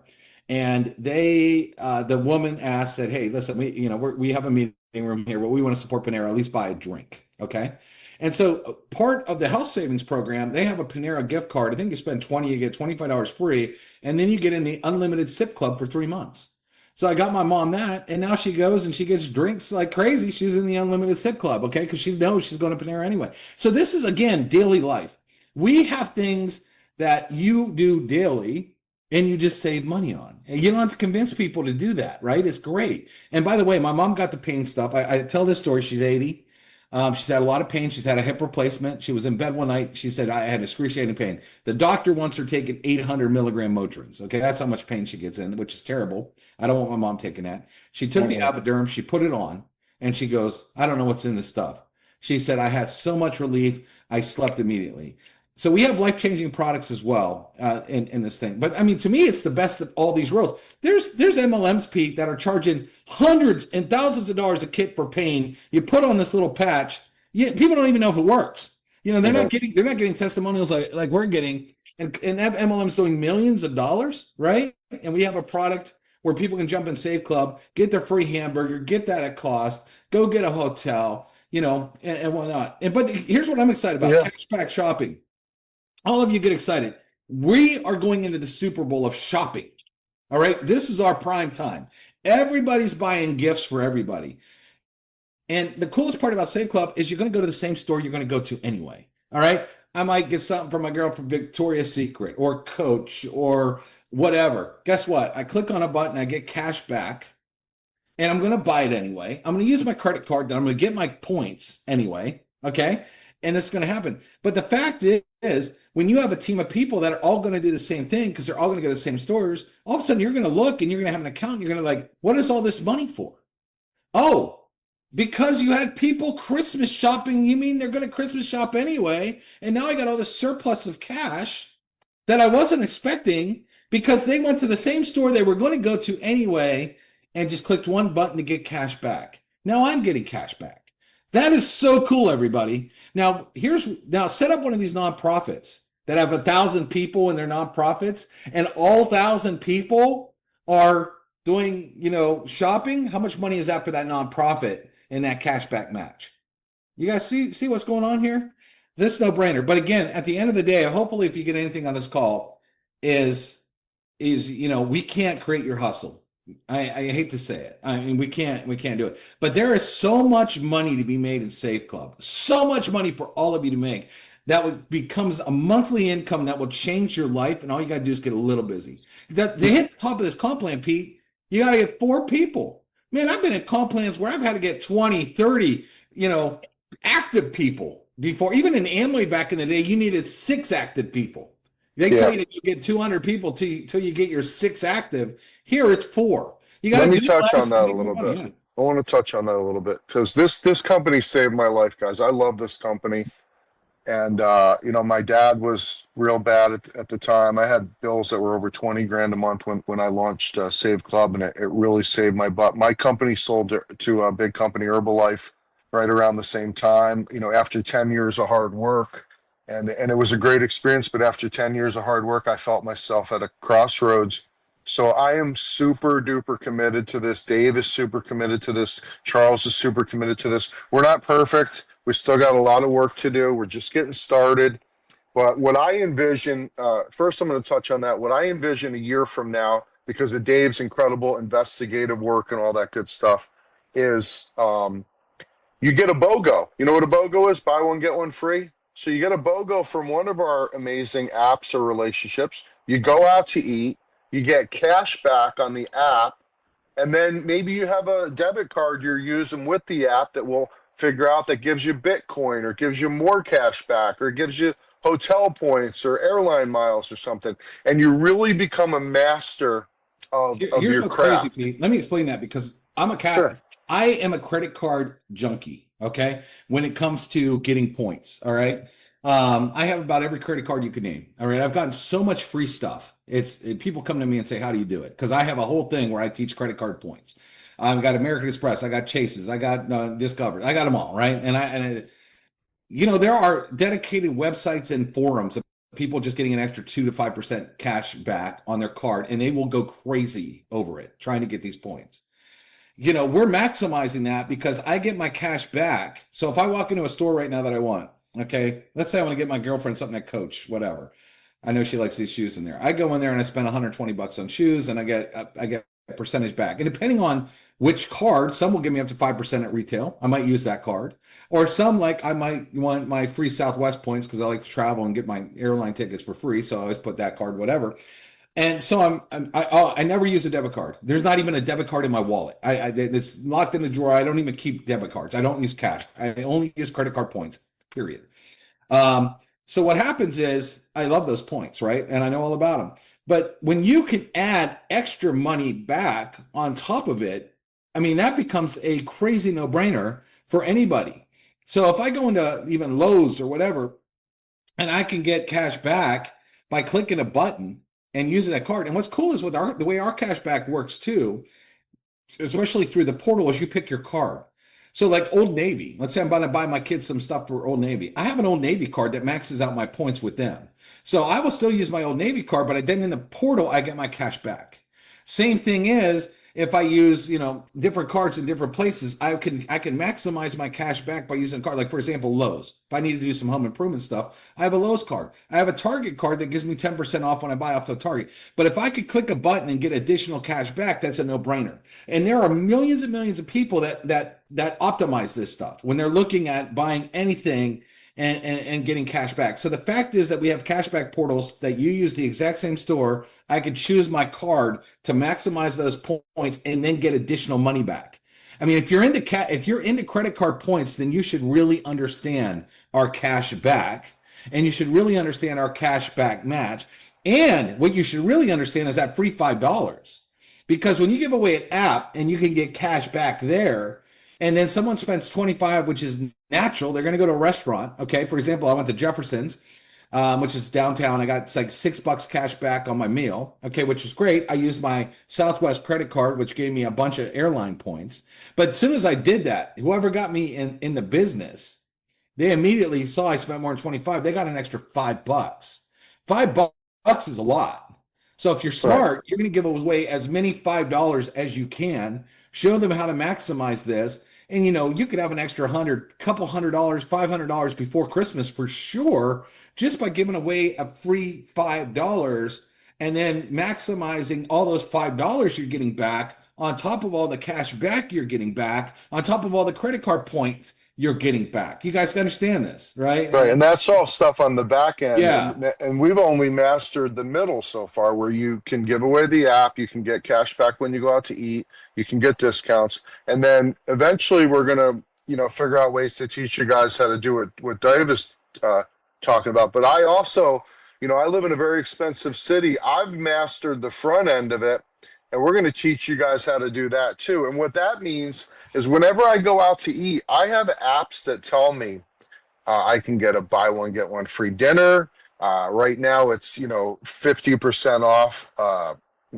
And the woman asked, said, hey, listen, we have a meeting room here, but we want to support Panera, at least buy a drink. Okay. And so part of the health savings program, they have a Panera gift card. I think you spend 20, you get $25 free. And then you get in the unlimited sip club for 3 months. So I got my mom that, and now she goes and she gets drinks like crazy. She's in the unlimited sip club. Okay. Cause she knows she's going to Panera anyway. So this is, again, daily life. We have things that you do daily and you just save money on. And you don't have to convince people to do that, right? It's great. And by the way, my mom got the pain stuff. I tell this story. She's 80. She's had a lot of pain. She's had a hip replacement. She was in bed one night. She said, I had excruciating pain. The doctor wants her taking 800 milligram Motrins. Okay, that's how much pain she gets in, which is terrible. I don't want my mom taking that. She took the Apoderm. She put it on. And she goes, I don't know what's in this stuff. She said, I had so much relief, I slept immediately. So we have life-changing products as well in this thing. But I mean, to me, it's the best of all these roads. There's MLMs, Pete, that are charging hundreds and thousands of dollars a kit for pain. You put on this little patch. People don't even know if it works. You know, they're not getting testimonials like we're getting. And that MLM's doing millions of dollars, right? And we have a product where people can jump in Save Club, get their free hamburger, get that at cost, go get a hotel, you know, and whatnot. But here's what I'm excited about: cashback shopping. All of you get excited. We are going into the Super Bowl of shopping. All right. This is our prime time. Everybody's buying gifts for everybody. And the coolest part about Save Club is you're going to go to the same store you're going to go to anyway. All right. I might get something for my girl from Victoria's Secret or Coach or whatever. Guess what? I click on a button, I get cash back, and I'm going to buy it anyway. I'm going to use my credit card, then I'm going to get my points anyway. Okay. And it's going to happen. But the fact is, when you have a team of people that are all going to do the same thing because they're all going to go to the same stores, all of a sudden you're going to look and you're going to have an account. And you're going to like, what is all this money for? Oh, because you had people Christmas shopping. You mean they're going to Christmas shop anyway? And now I got all this surplus of cash that I wasn't expecting because they went to the same store they were going to go to anyway and just clicked one button to get cash back. Now I'm getting cash back. That is so cool, everybody. Now set up one of these nonprofits that have 1,000 people in their nonprofits, and all 1,000 people are doing, you know, shopping. How much money is that for that nonprofit in that cashback match? You guys see what's going on here? This is no brainer. But again, at the end of the day, hopefully, if you get anything on this call, is you know, we can't create your hustle. I hate to say it. I mean, we can't do it. But there is so much money to be made in Safe Club. So much money for all of you to make. Becomes a monthly income that will change your life, and all you got to do is get a little busy. To hit the top of this comp plan, Pete, you got to get 4 people. Man, I've been in comp plans where I've had to get 20, 30, you know, active people before. Even in Amway back in the day, you needed 6 active people. They tell you that you get 200 people till you get your 6 active. Here it's 4. You got Let to me do touch less on that to a make little more money. bit. Yeah. I want to touch on that a little bit because this company saved my life, guys. I love this company. And you know, my dad was real bad at the time. I had bills that were over 20 grand a month when I launched Save Club, and it really saved my butt. My company sold to a big company, Herbalife, right around the same time. You know, after 10 years of hard work, and it was a great experience. But after 10 years of hard work, I felt myself at a crossroads. So I am super duper committed to this. Dave is super committed to this. Charles is super committed to this. We're not perfect. We still got a lot of work to do. We're just getting started. But what I envision, first, I'm going to touch on that. What I envision a year from now, because of Dave's incredible investigative work and all that good stuff, is you get a BOGO. You know what a BOGO is? Buy one, get one free. So you get a BOGO from one of our amazing apps or relationships. You go out to eat, you get cash back on the app, and then maybe you have a debit card you're using with the app that will figure out that gives you Bitcoin or gives you more cash back or gives you hotel points or airline miles or something. And you really become a master of Here's your what's crazy, craft. Pete. Let me explain that because Sure. I am a credit card junkie. Okay, when it comes to getting points, all right. I have about every credit card you can name. All right, I've gotten so much free stuff. People come to me and say, "How do you do it?" Because I have a whole thing where I teach credit card points. I've got American Express, I got Chases, I got Discover, I got them all, right? You know, there are dedicated websites and forums of people just getting an extra 2 to 5% cash back on their card, and they will go crazy over it trying to get these points. You know, we're maximizing that because I get my cash back. So if I walk into a store right now that I want, okay, let's say I want to get my girlfriend something at Coach, whatever. I know she likes these shoes in there. I go in there and I spend 120 bucks on shoes, and I get a percentage back. And depending on which card, some will give me up to 5% at retail. I might use that card. Or some, like, I might want my free Southwest points because I like to travel and get my airline tickets for free. So I always put that card, whatever. And so I never use a debit card. There's not even a debit card in my wallet. It's locked in the drawer. I don't even keep debit cards. I don't use cash. I only use credit card points, period. So what happens is I love those points, right? And I know all about them. But when you can add extra money back on top of it, I mean, that becomes a crazy no-brainer for anybody. So if I go into even Lowe's or whatever, and I can get cash back by clicking a button and using a card. And what's cool is with the way our cash back works too, especially through the portal, is you pick your card. So like Old Navy, let's say I'm about to buy my kids some stuff for Old Navy. I have an Old Navy card that maxes out my points with them. So I will still use my Old Navy card, but then in the portal, I get my cash back. Same thing is if I use, different cards in different places, I can maximize my cash back by using a card. Like for example, Lowe's. If I need to do some home improvement stuff, I have a Lowe's card. I have a Target card that gives me 10% off when I buy off the Target. But if I could click a button and get additional cash back, that's a no-brainer. And there are millions and millions of people that optimize this stuff when they're looking at buying anything and getting cash back. So the fact is that we have cashback portals that you use the exact same store. I could choose my card to maximize those points and then get additional money back. I mean, if you're into credit card points, then you should really understand our cash back, and you should really understand our cash back match. And what you should really understand is that free $5. Because when you give away an app and you can get cash back there, and then someone spends 25, which is natural, they're going to go to a restaurant. Okay. For example, I went to Jefferson's, which is downtown. I got like $6 cash back on my meal. Okay. Which is great. I used my Southwest credit card, which gave me a bunch of airline points. But as soon as I did that, whoever got me in the business, they immediately saw I spent more than 25. They got an extra $5. $5 is a lot. So if you're smart, you're going to give away as many $5 as you can, show them how to maximize this. And you could have an extra couple $100, $500 before Christmas for sure, just by giving away a free $5 and then maximizing all those $5 you're getting back on top of all the cash back you're getting back, on top of all the credit card points you're getting back. You guys understand this, right? Right, and that's all stuff on the back end. Yeah. And we've only mastered the middle so far, where you can give away the app, you can get cash back when you go out to eat, you can get discounts, and then eventually we're gonna, figure out ways to teach you guys how to do it. What Dave is talking about. But I also, I live in a very expensive city. I've mastered the front end of it, and we're going to teach you guys how to do that too. And what that means is whenever I go out to eat, I have apps that tell me I can get a buy one, get one free dinner. Right now it's, 50% off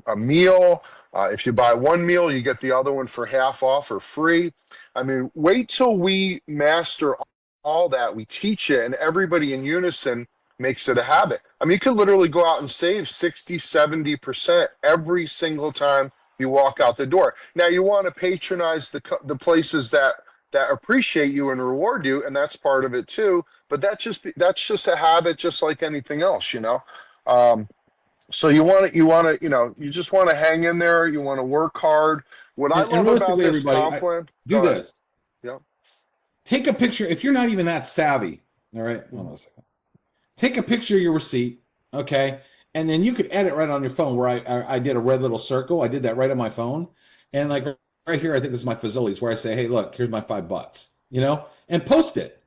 a meal. If you buy one meal, you get the other one for half off or free. I mean, wait till we master all that. We teach it, and everybody in unison makes it a habit. I mean, you could literally go out and save 60, 70% every single time you walk out the door. Now, you want to patronize the places that appreciate you and reward you, and that's part of it too. But that's just a habit, just like anything else, So you just want to hang in there. You want to work hard. What I love about this comp plan, do this. Yeah. Take a picture. If you're not even that savvy, all right, hold on a second. Take a picture of your receipt, okay? And then you could edit right on your phone where I did a red little circle. I did that right on my phone. And like right here, I think this is my Fazoli's where I say, hey, look, here's my $5, and post it.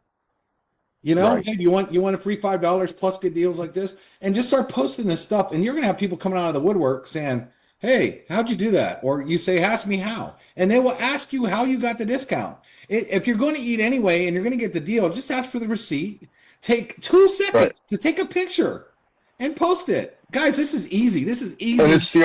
Right. Hey, do you want a free $5 plus good deals like this? And just start posting this stuff. And you're going to have people coming out of the woodwork saying, hey, how'd you do that? Or you say, ask me how. And they will ask you how you got the discount. If you're going to eat anyway and you're going to get the deal, just ask for the receipt. Take 2 seconds to take a picture and post it. Guys, this is easy. This is easy. And it's the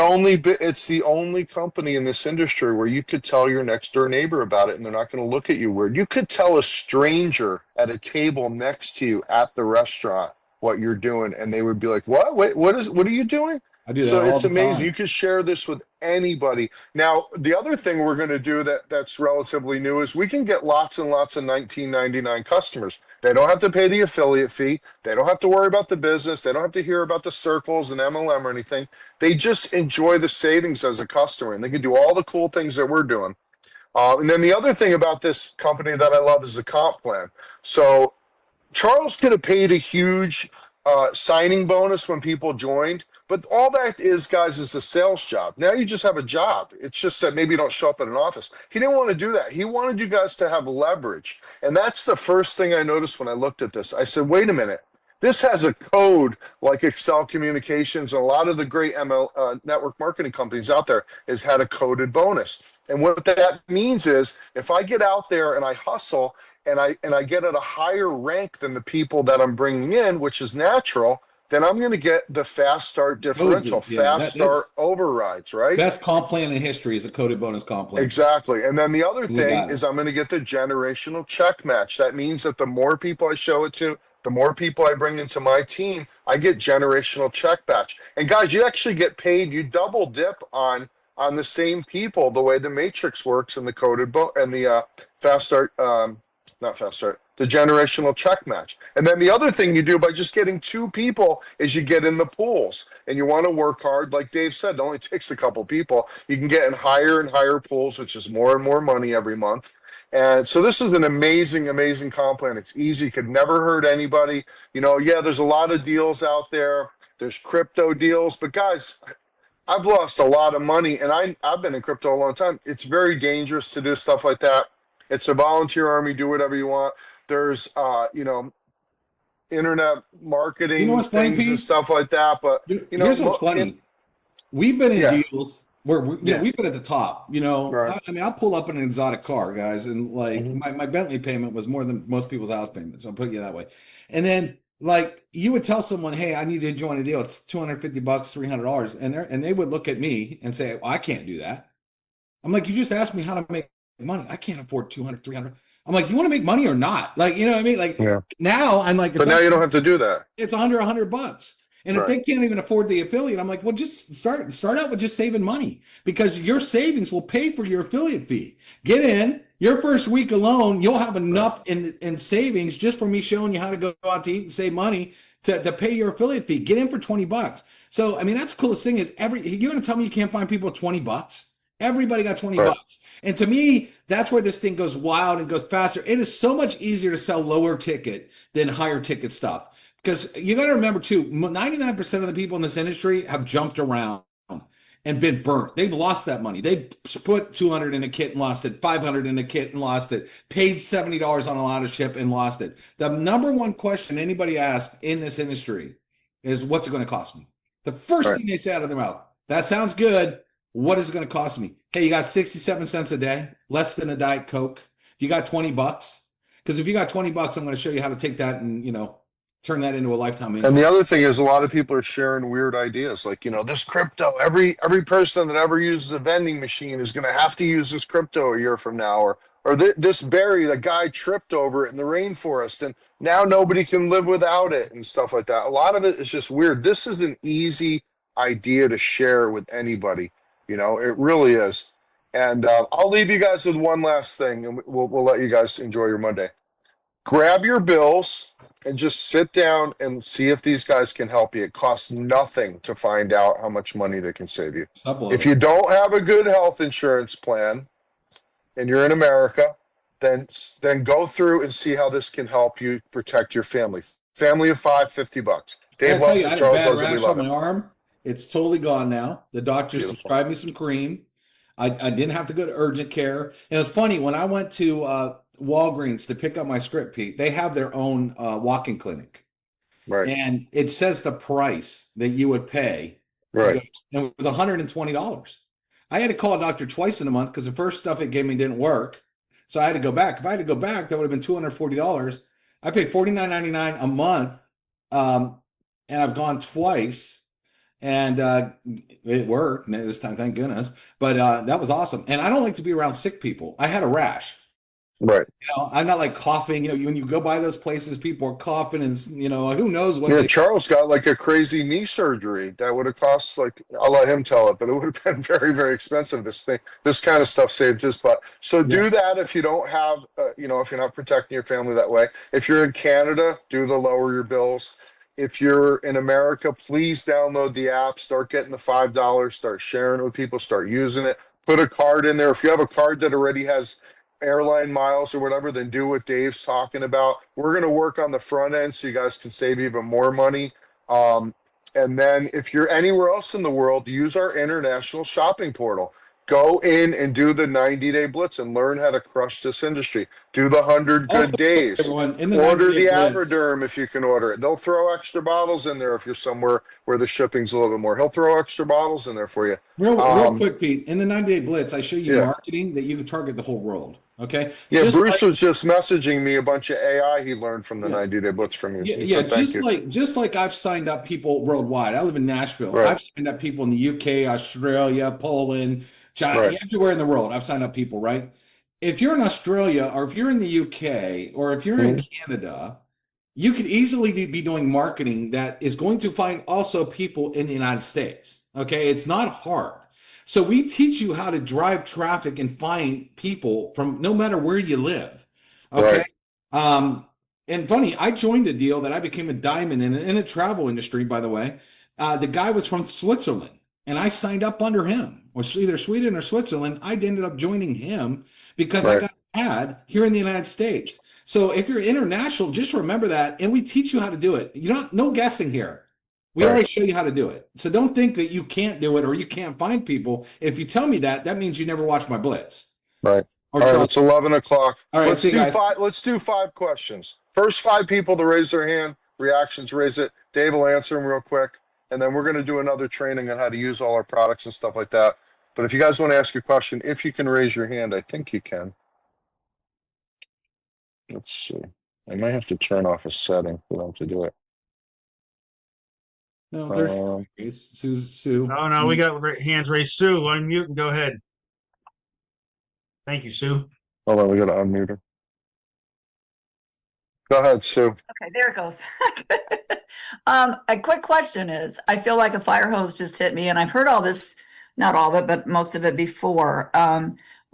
only company in this industry where you could tell your next door neighbor about it and they're not going to look at you weird. You could tell a stranger at a table next to you at the restaurant what you're doing, and they would be like, what? Wait, what are you doing? I do that all the time. It's amazing. You can share this with anybody. Now, the other thing we're going to do that's relatively new is we can get lots and lots of $19.99 customers. They don't have to pay the affiliate fee. They don't have to worry about the business. They don't have to hear about the circles and MLM or anything. They just enjoy the savings as a customer, and they can do all the cool things that we're doing. And then the other thing about this company that I love is the comp plan. So Charles could have paid a huge signing bonus when people joined. But all that is, guys, is a sales job. Now you just have a job. It's just that maybe you don't show up at an office. He didn't want to do that. He wanted you guys to have leverage. And that's the first thing I noticed when I looked at this. I said, wait a minute. This has a code like Excel Communications, and a lot of the great network marketing companies out there has had a coded bonus. And what that means is if I get out there and I hustle and I get at a higher rank than the people that I'm bringing in, which is natural, then I'm going to get the fast start Codes differential, it. Yeah, fast start that's overrides, right? best comp plan in history is a coded bonus comp plan. Exactly. And then the other We thing got it. is I'm going to get the generational check match. That means that the more people I show it to, the more people I bring into my team, I get generational check match. And guys, you actually get paid, you double dip on the same people the way the matrix works and the and the fast start not fast start, the generational check match. And then the other thing you do by just getting two people is you get in the pools and you want to work hard. Like Dave said, it only takes a couple people. You can get in higher and higher pools, which is more and more money every month. And so this is an amazing, amazing comp plan. It's easy, could never hurt anybody. You know, yeah, there's a lot of deals out there. There's crypto deals, but guys, I've lost a lot of money and I've been in crypto a long time. It's very dangerous to do stuff like that. It's a volunteer army, do whatever you want. There's internet You know marketing what's funny, things and Pete? stuff like that. But Here's what's funny. We've been in yeah, deals where yeah, we've been at the top. right. I mean, I'll pull up in an exotic car, guys, and like Mhm. my Bentley payment was more than most people's house payments. So I'll put it that way. And then like you would tell someone, "Hey, I need to join a deal. It's $250, $300," and they would look at me and say, well, "I can't do that." I'm like, "You just asked me how to make money. I can't afford 200, 300." I'm like, "You want to make money or not?" Like, you know what I mean? Like Yeah. now I'm like, But now you don't have to do that. it's $100. And if Right. they can't even afford the affiliate, I'm like, well, just start out with just saving money because your savings will pay for your affiliate fee. Get in your first week alone, you'll have enough in savings just for me showing you how to go out to eat and save money to pay your affiliate fee. Get in for $20. So I mean, that's the coolest thing is you're gonna tell me you can't find people with $20? Everybody got 20 Right. bucks. And to me, that's where this thing goes wild and goes faster. It is so much easier to sell lower ticket than higher ticket stuff. Because you got to remember too, 99% of the people in this industry have jumped around and been burnt. They've lost that money. They put 200 in a kit and lost it, 500 in a kit and lost it, paid $70 on a lot of ship and lost it. The number one question anybody asks in this industry is, what's it going to cost me? The first Right. thing they say out of their mouth, that sounds good. What is it going to cost me? Okay, you got 67 cents a day, less than a Diet Coke. You got 20 bucks. Because if you got 20 bucks, I'm going to show you how to take that and, turn that into a lifetime And the income. other thing is a lot of people are sharing weird ideas like, this crypto, every person that ever uses a vending machine is going to have to use this crypto a year from now, or this berry, the guy tripped over it in the rainforest and now nobody can live without it and stuff like that. A lot of it is just weird. This is an easy idea to share with anybody. It really is. And I'll leave you guys with one last thing and we'll let you guys enjoy your Monday. Grab your bills and just sit down and see if these guys can help you. It costs nothing to find out how much money they can save you. If you don't have a good health insurance plan and you're in America, then go through and see how this can help you protect your family. Family of five, $50. I Dave gotta tell loves you, I it. had a Charles bad loves it. We rash on love my it. arm. It's totally gone now. The doctor Beautiful. subscribed me some cream. I didn't have to go to urgent care. And it was funny when I went to Walgreens to pick up my script, Pete. They have their own walk-in clinic, Right. and it says the price that you would pay to go. Right. And it was $120. I had to call a doctor twice in a month because the first stuff it gave me didn't work. So I had to go back. If I had to go back, that would have been $240. I paid $49.99 a month, and I've gone twice, and it worked this time, thank goodness. But that was awesome. And I don't like to be around sick people. I had a rash. Right. I'm not like coughing. When you go by those places, people are coughing, and who knows what Yeah, they. Charles got like a crazy knee surgery that would have cost like I'll let him tell it, but it would have been very, very expensive. This kind of stuff saved his butt. So Yeah. do that if you don't have, if you're not protecting your family that way. If you're in Canada, do the lower your bills. If you're in America, please download the app, start getting the $5, start sharing it with people, start using it. Put a card in there. If you have a card that already has airline miles or whatever, then do what Dave's talking about. We're going to work on the front end so you guys can save even more money. And then if you're anywhere else in the world, use our international shopping portal. Go in and do the 90-day blitz and learn how to crush this industry. Do the 100 Also, good days. everyone, in the Order 90-day the blitz, Aviderm if you can order it. They'll throw extra bottles in there if you're somewhere where the shipping's a little bit more. He'll throw extra bottles in there for you. real quick, Pete, in the 90-day blitz, I show you Yeah. marketing that you can target the whole world. Okay. Yeah, Just Bruce like, was just messaging me a bunch of AI he learned from the yeah. 90-day blitz from you. He Yeah, said thank you. just like I've signed up people worldwide. I live in Nashville. Right. I've signed up people in the UK, Australia, Poland, China, Right. everywhere in the world. I've signed up people, right? If you're in Australia or if you're in the UK or if you're in Mhm. Canada, you could easily be doing marketing that is going to find also people in the United States. Okay, it's not hard. So we teach you how to drive traffic and find people from no matter where you live. Okay. Right. Um, and funny, I joined a deal that I became a diamond in a travel industry, by the way. The guy was from Switzerland, and I signed up under him, or either Sweden or Switzerland. I ended up joining him because I Right. got an ad here in the United States. So if you're international, just remember that, and we teach you how to do it. You don't, no guessing here. We Right. always show you how to do it. So don't think that you can't do it or you can't find people. If you tell me that, that means you never watched my blitz. Right. Or All right, Charles. it's 11 o'clock. All right, Let's see you do guys. five. Let's do 5 questions. First 5 people to raise their hand, reactions, raise it. Dave will answer them real quick, and then we're going to do another training on how to use all our products and stuff like that. But if you guys want to ask a question, if you can raise your hand, I think you can. Let's see. I might have to turn off a setting for them to do it. No, there's Um, Sue. Oh, no, we got hands raised. Sue, unmute and go ahead. Thank you, Sue. Hold on, we got to unmute her. Go ahead, Sue. Okay, there it goes. A quick question is, I feel like a fire hose just hit me, and I've heard all this, not all of it, but most of it before.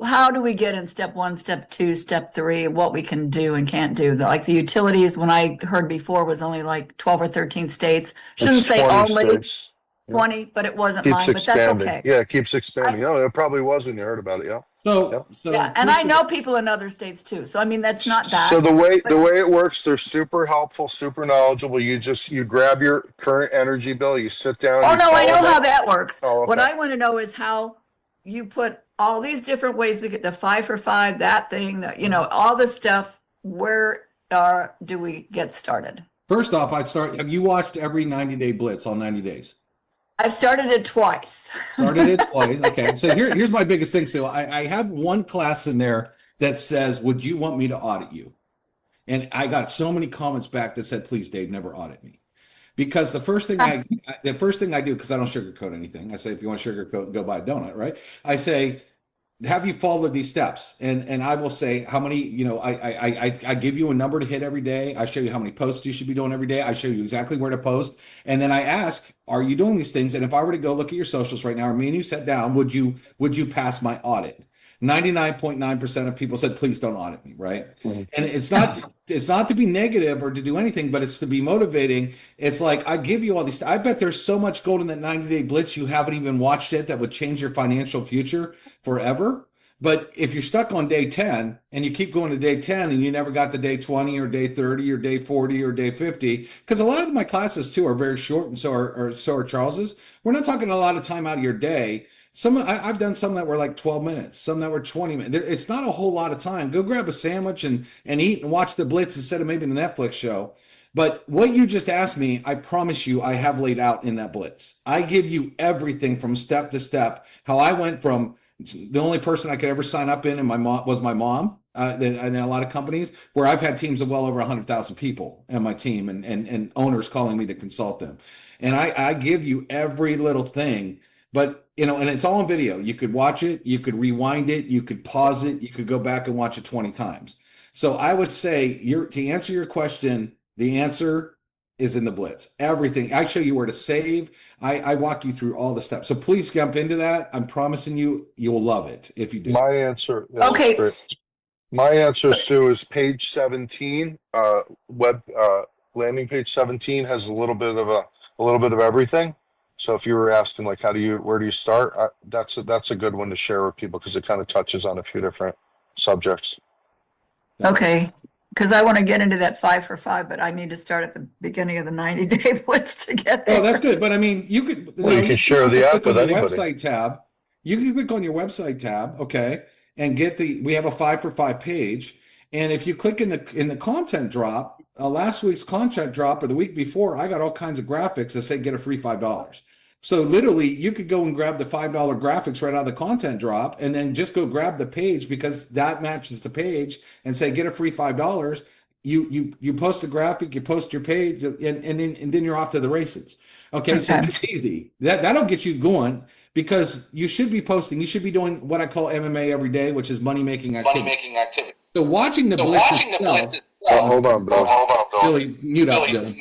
How do we get in step 1, step 2, step 3, what we can do and can't do? Like the utilities, when I heard before, was only like 12 or 13 states. Shouldn't It's say 20 only states. 20, but it wasn't Keeps mine, but that's expanding. okay. Yeah, it keeps expanding. No, it probably was when you heard about it. Yeah. So Yeah, and I know people in other states too, so I mean, that's not bad. So the way it works, they're super helpful, super knowledgeable. You grab your current energy bill, you sit down. Oh, you no, I know follow how them. that works. Oh, okay. What I want to know is how you put all these different ways we get the 5 for 5, that thing, that, you know, all this stuff. Where do we get started? first off, have you watched every 90-day blitz, all 90 days? I've started it twice. Started it twice. Okay. So here's my biggest thing. So I have one class in there that says, would you want me to audit you? And I got so many comments back that said, please, Dave, never audit me. Because the first thing I do, because I don't sugarcoat anything, I say, if you want to sugarcoat, go buy a donut, right? I say, have you followed these steps? And I will say how many, you know, I give you a number to hit every day. I show you how many posts you should be doing every day. I show you exactly where to post. And then I ask, are you doing these things? And if I were to go look at your socials right now, or me and you sat down, would you pass my audit? 99.9% of people said, please don't audit me, right? And it's not to be negative or to do anything, but it's to be motivating. It's like, I give you all these. I bet there's so much gold in that 90-day blitz you haven't even watched it that would change your financial future forever. But if you're stuck on day 10 and you keep going to day 10 and you never got to day 20 or day 30 or day 40 or day 50, because a lot of my classes too are very short, and so are Charles's. We're not talking a lot of time out of your day. I've done some that were like 12 minutes, some that were 20 minutes. It's not a whole lot of time. Go grab a sandwich and eat and watch the blitz instead of maybe the Netflix show. But what you just asked me, I promise you, I have laid out in that blitz. I give you everything from step to step. How I went from the only person I could ever sign up in, and my mom was my mom. And a lot of companies where I've had teams of well over 100,000 people in my team, and owners calling me to consult them. And I give you every little thing. But, you know, and it's all on video. You could watch it, you could rewind it, you could pause it, you could go back and watch it 20 times. So I would say, to answer your question, the answer is in the blitz. Everything. I show you where to save. I walk you through all the steps. So please jump into that. I'm promising you, you'll love it if you do. My answer. Okay. My answer, Sue, is page 17. Landing page 17 has a little bit of everything. So if you were asking like, where do you start? That's a good one to share with people because it kind of touches on a few different subjects. Okay, because I want to get into that 5 for 5, but I need to start at the beginning of the 90-day blitz to get there. Oh, that's good. But I mean, you could. Well, you can share the app click on with anybody. Website tab, You can click on your website tab, okay, and get we have a 5 for 5 page. And if you click in the content drop, last week's content drop or the week before, I got all kinds of graphics that say get a free $5. So literally, you could go and grab the $5 graphics right out of the content drop, and then just go grab the page because that matches the page, and say get a free $5. You post a graphic, you post your page, and then you're off to the races. Okay, so Okay. it's easy. That'll get you going because you should be posting. You should be doing what I call MMA every day, which is money making activity. So watching the blitz itself. Hold on, Bill. Billy, mute up, Billy.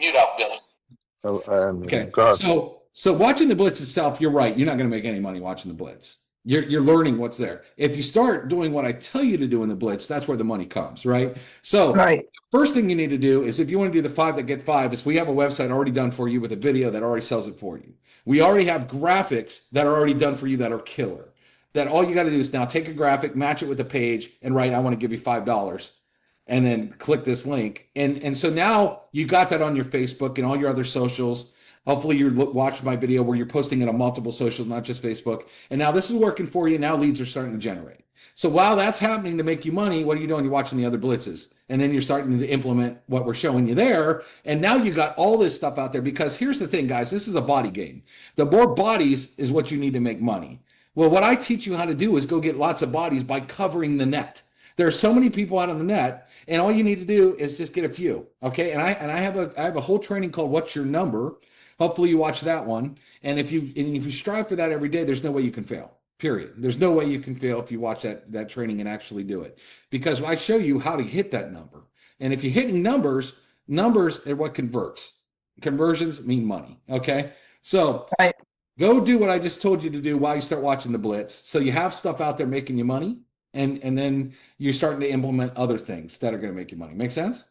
Okay. Go ahead. So watching the blitz itself, you're right. You're not going to make any money watching the blitz. You're learning what's there. If you start doing what I tell you to do in the blitz, that's where the money comes, right? So Right. first thing you need to do is if you want to do the 5 that get 5, is we have a website already done for you with a video that already sells it for you. We already have graphics that are already done for you that are killer. That all you got to do is now take a graphic, match it with the page, and write, I want to give you $5. And then click this link. And so now you got that on your Facebook and all your other socials. Hopefully you watched my video where you're posting it on multiple socials, not just Facebook. And now this is working for you. Now leads are starting to generate. So while that's happening to make you money, what are you doing? You're watching the other blitzes. And then you're starting to implement what we're showing you there. And now you got all this stuff out there because here's the thing, guys, this is a body game. The more bodies is what you need to make money. Well, what I teach you how to do is go get lots of bodies by covering the net. There are so many people out on the net, and all you need to do is just get a few. Okay. And I have a whole training called What's Your Number? Hopefully you watch that one. And if you strive for that every day, there's no way you can fail. Period. There's no way you can fail if you watch that training and actually do it. Because I show you how to hit that number. And if you're hitting numbers are what converts. Conversions mean money. Okay. So Right. go do what I just told you to do while you start watching the blitz. So you have stuff out there making you money. And then you're starting to implement other things that are going to make you money. Make sense?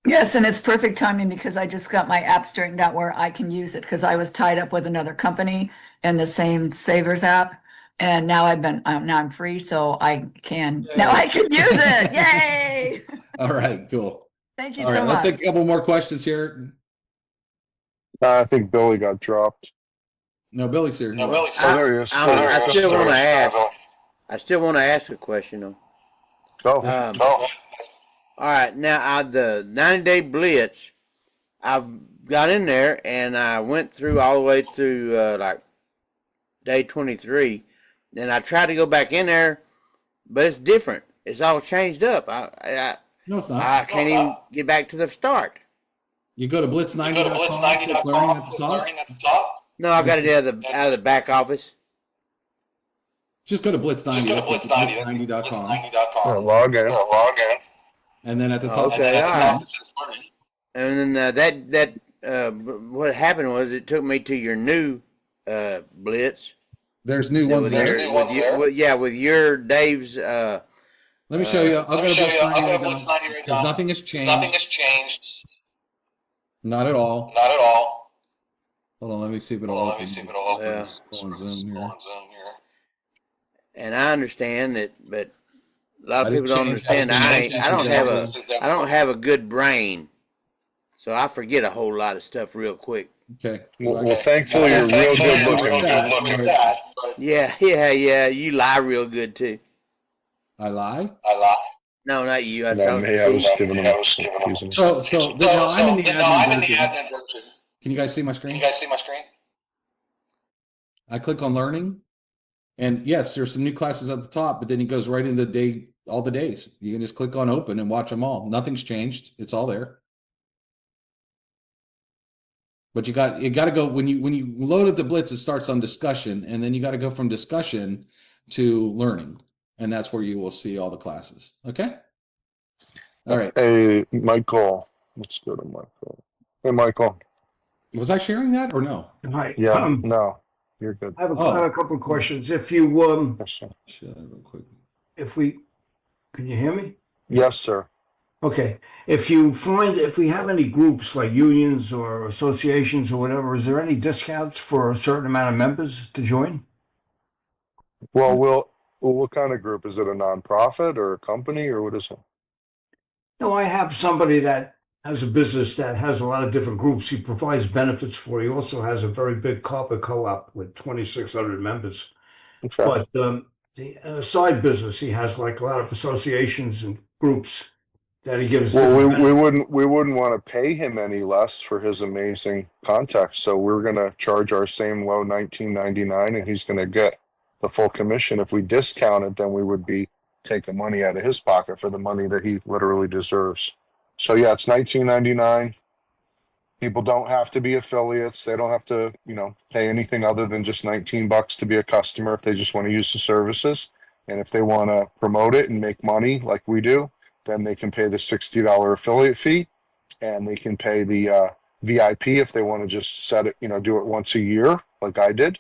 Yes, and it's perfect timing because I just got my app straightened out where I can use it because I was tied up with another company in the same Savers app. And now I'm free, so I can use it. Yay! All right, cool. Thank you All so right, let's much. take a couple more questions here. I think Billy got dropped. No, Billy's here. Oh, there he is. I still want to ask. I still want to ask a question though. Go. All right, now the 90-day blitz, I've got in there and I went through all the way through like day 23, and I tried to go back in there, but it's different. It's all changed up. No, it's not. I can't even get back to the start. You go to blitz90.com, click learning at the top. No, I got it out of the back office. Just go to blitz90. blitz90.com. Log in. And then at the top. Okay, all right. And then what happened was it took me to your new blitz. There's new ones there. With your Dave's. Let me show you. I'll go to blitz90 because nothing has changed. Not at all. Hold on, let me see if it'll open. Yeah. Go on Zoom here. And I understand that, but a lot of I didn't people don't change understand. everything. I don't have a good brain, so I forget a whole lot of stuff real quick. Okay. Well, thankfully you're real good looking. Yeah. You lie real good too. I lie? No, not you. Not me. I was giving him. So now I'm in the admin version. Can you guys see my screen? I click on learning. And yes, there's some new classes at the top, but then it goes right into all the days. You can just click on open and watch them all. Nothing's changed. It's all there. But you got to go when you load up the blitz, it starts on discussion, and then you got to go from discussion to learning. And that's where you will see all the classes. Okay? All right. Hey, Michael. Let's go to Michael. Hey, Michael. Was I sharing that or no? Hi. Yeah, no, you're good. I have a couple of questions. If you Yes, sir. Share that real quick. can you hear me? Yes, sir. Okay. If we have any groups like unions or associations or whatever, is there any discounts for a certain amount of members to join? Well, what kind of group? Is it a nonprofit or a company or what is it? No, I have somebody that has a business that has a lot of different groups. He provides benefits for. He also has a very big carpet co-op with 2,600 members. Okay. But the side business, he has like a lot of associations and groups that he gives Well, different we wouldn't want to pay him any less for his amazing contacts. So we're gonna charge our same low 19.99, and he's gonna get the full commission. If we discount it, then we would be taking money out of his pocket for the money that he literally deserves. So yeah, it's 19.99. People don't have to be affiliates. They don't have to, pay anything other than just $19 to be a customer if they just want to use the services. And if they want to promote it and make money like we do, then they can pay the $60 affiliate fee, and they can pay the VIP if they want to just set it, do it once a year like I did.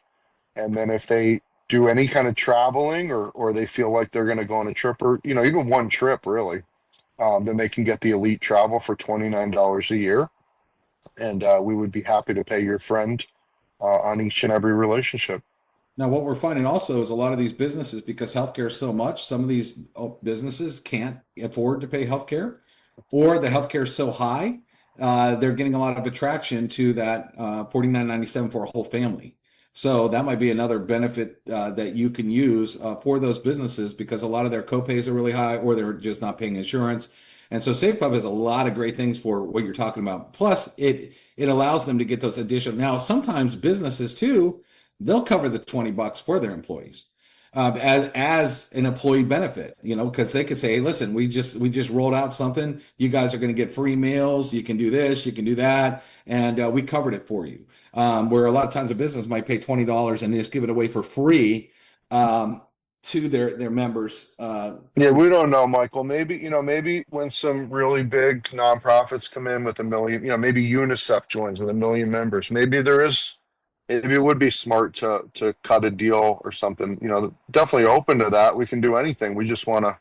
And then if they do any kind of traveling, or they feel like they're going to go on a trip, or, even one trip really, then they can get the elite travel for $29 a year. And we would be happy to pay your friend on each and every relationship. Now, what we're finding also is a lot of these businesses, because healthcare is so much, some of these businesses can't afford to pay healthcare, or the healthcare is so high, they're getting a lot of attraction to that $49.97 for a whole family. So that might be another benefit that you can use for those businesses, because a lot of their copays are really high, or they're just not paying insurance. And so Save Club has a lot of great things for what you're talking about. Plus, it allows them to get those additional. Now, sometimes businesses too, they'll cover the $20 for their employees as an employee benefit, because they could say, hey, listen, we just rolled out something. You guys are going to get free meals. You can do this, you can do that, and we covered it for you. Where a lot of times a business might pay $20 and just give it away for free to their members. Yeah, we don't know, Michael. Maybe when some really big nonprofits come in with 1 million, maybe UNICEF joins with 1 million members. Maybe it would be smart to cut a deal or something. Definitely open to that. We can do anything. We just want to,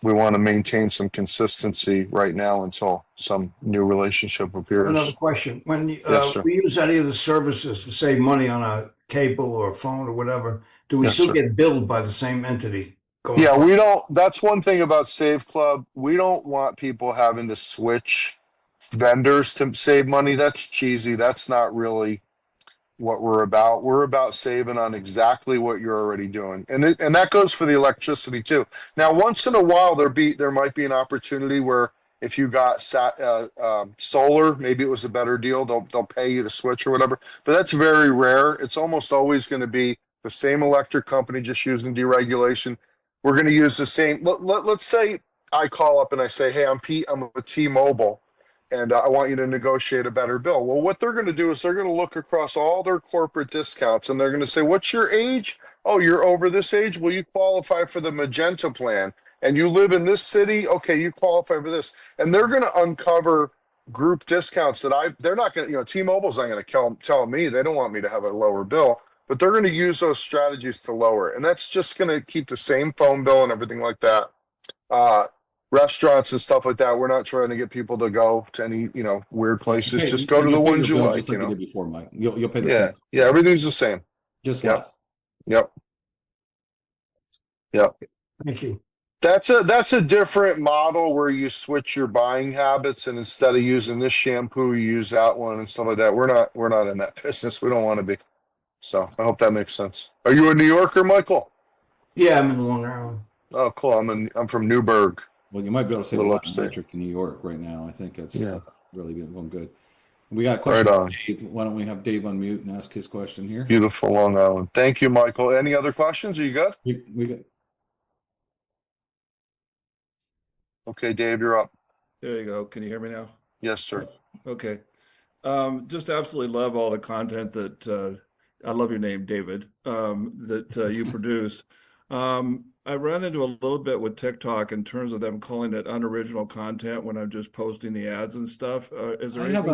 we want to maintain some consistency right now until some new relationship Another appears. question. When Yes, sir. we use any of the services to save money on a cable or phone or whatever, do we Yes, still sir. get billed by the same entity going Yeah, forward? we don't. That's one thing about Save Club. We don't want people having to switch vendors to save money. That's cheesy. That's not really what we're about. We're about saving on exactly what you're already doing, and that goes for the electricity too. Now, once in a while, there might be an opportunity where if you got solar, maybe it was a better deal. They'll pay you to switch or whatever, but that's very rare. It's almost always going to be the same electric company, just using deregulation. We're going to use the same. Let's say I call up and I say, "Hey, I'm Pete. I'm with T-Mobile, and I want you to negotiate a better bill." Well, what they're going to do is they're going to look across all their corporate discounts, and they're going to say, "What's your age? Oh, you're over this age. Well, you qualify for the Magenta plan, and you live in this city. Okay, you qualify for this." And they're going to uncover group discounts that they're not going to, T-Mobile's not going to tell me. They don't want me to have a lower bill, but they're going to use those strategies to lower it. And that's just going to keep the same phone bill and everything like that. Restaurants and stuff like that. We're not trying to get people to go to any, weird places. Hey, Just go to the you'll pay your ones you bill like, just like you did before, Mike. You'll pay the Yeah. same, Yeah. Everything's the same. just Yep. less. Yep. Yep. Thank you. That's a different model where you switch your buying habits, and instead of using this shampoo, you use that one and stuff like that. We're not in that business. We don't want to be. So I hope that makes sense. Are you a New Yorker, Michael? Yeah, I'm in Long Island. Oh, cool. I'm from Newburgh. Well, you might be able to save a Little lot on upstate. electric in New York right now. I think it's Yeah. really going good. We got a question Right from on. Dave. Why don't we have Dave unmute and ask his question here? Beautiful Long Island. Thank you, Michael. Any other questions? Are you good? We got Okay, Dave, you're up. There you go. Can you hear me now? Yes, sir. Okay. Just absolutely love all the content that I love your name, David, that you produce. I ran into a little bit with TikTok in terms of them calling it unoriginal content when I'm just posting the ads and stuff. Is there I have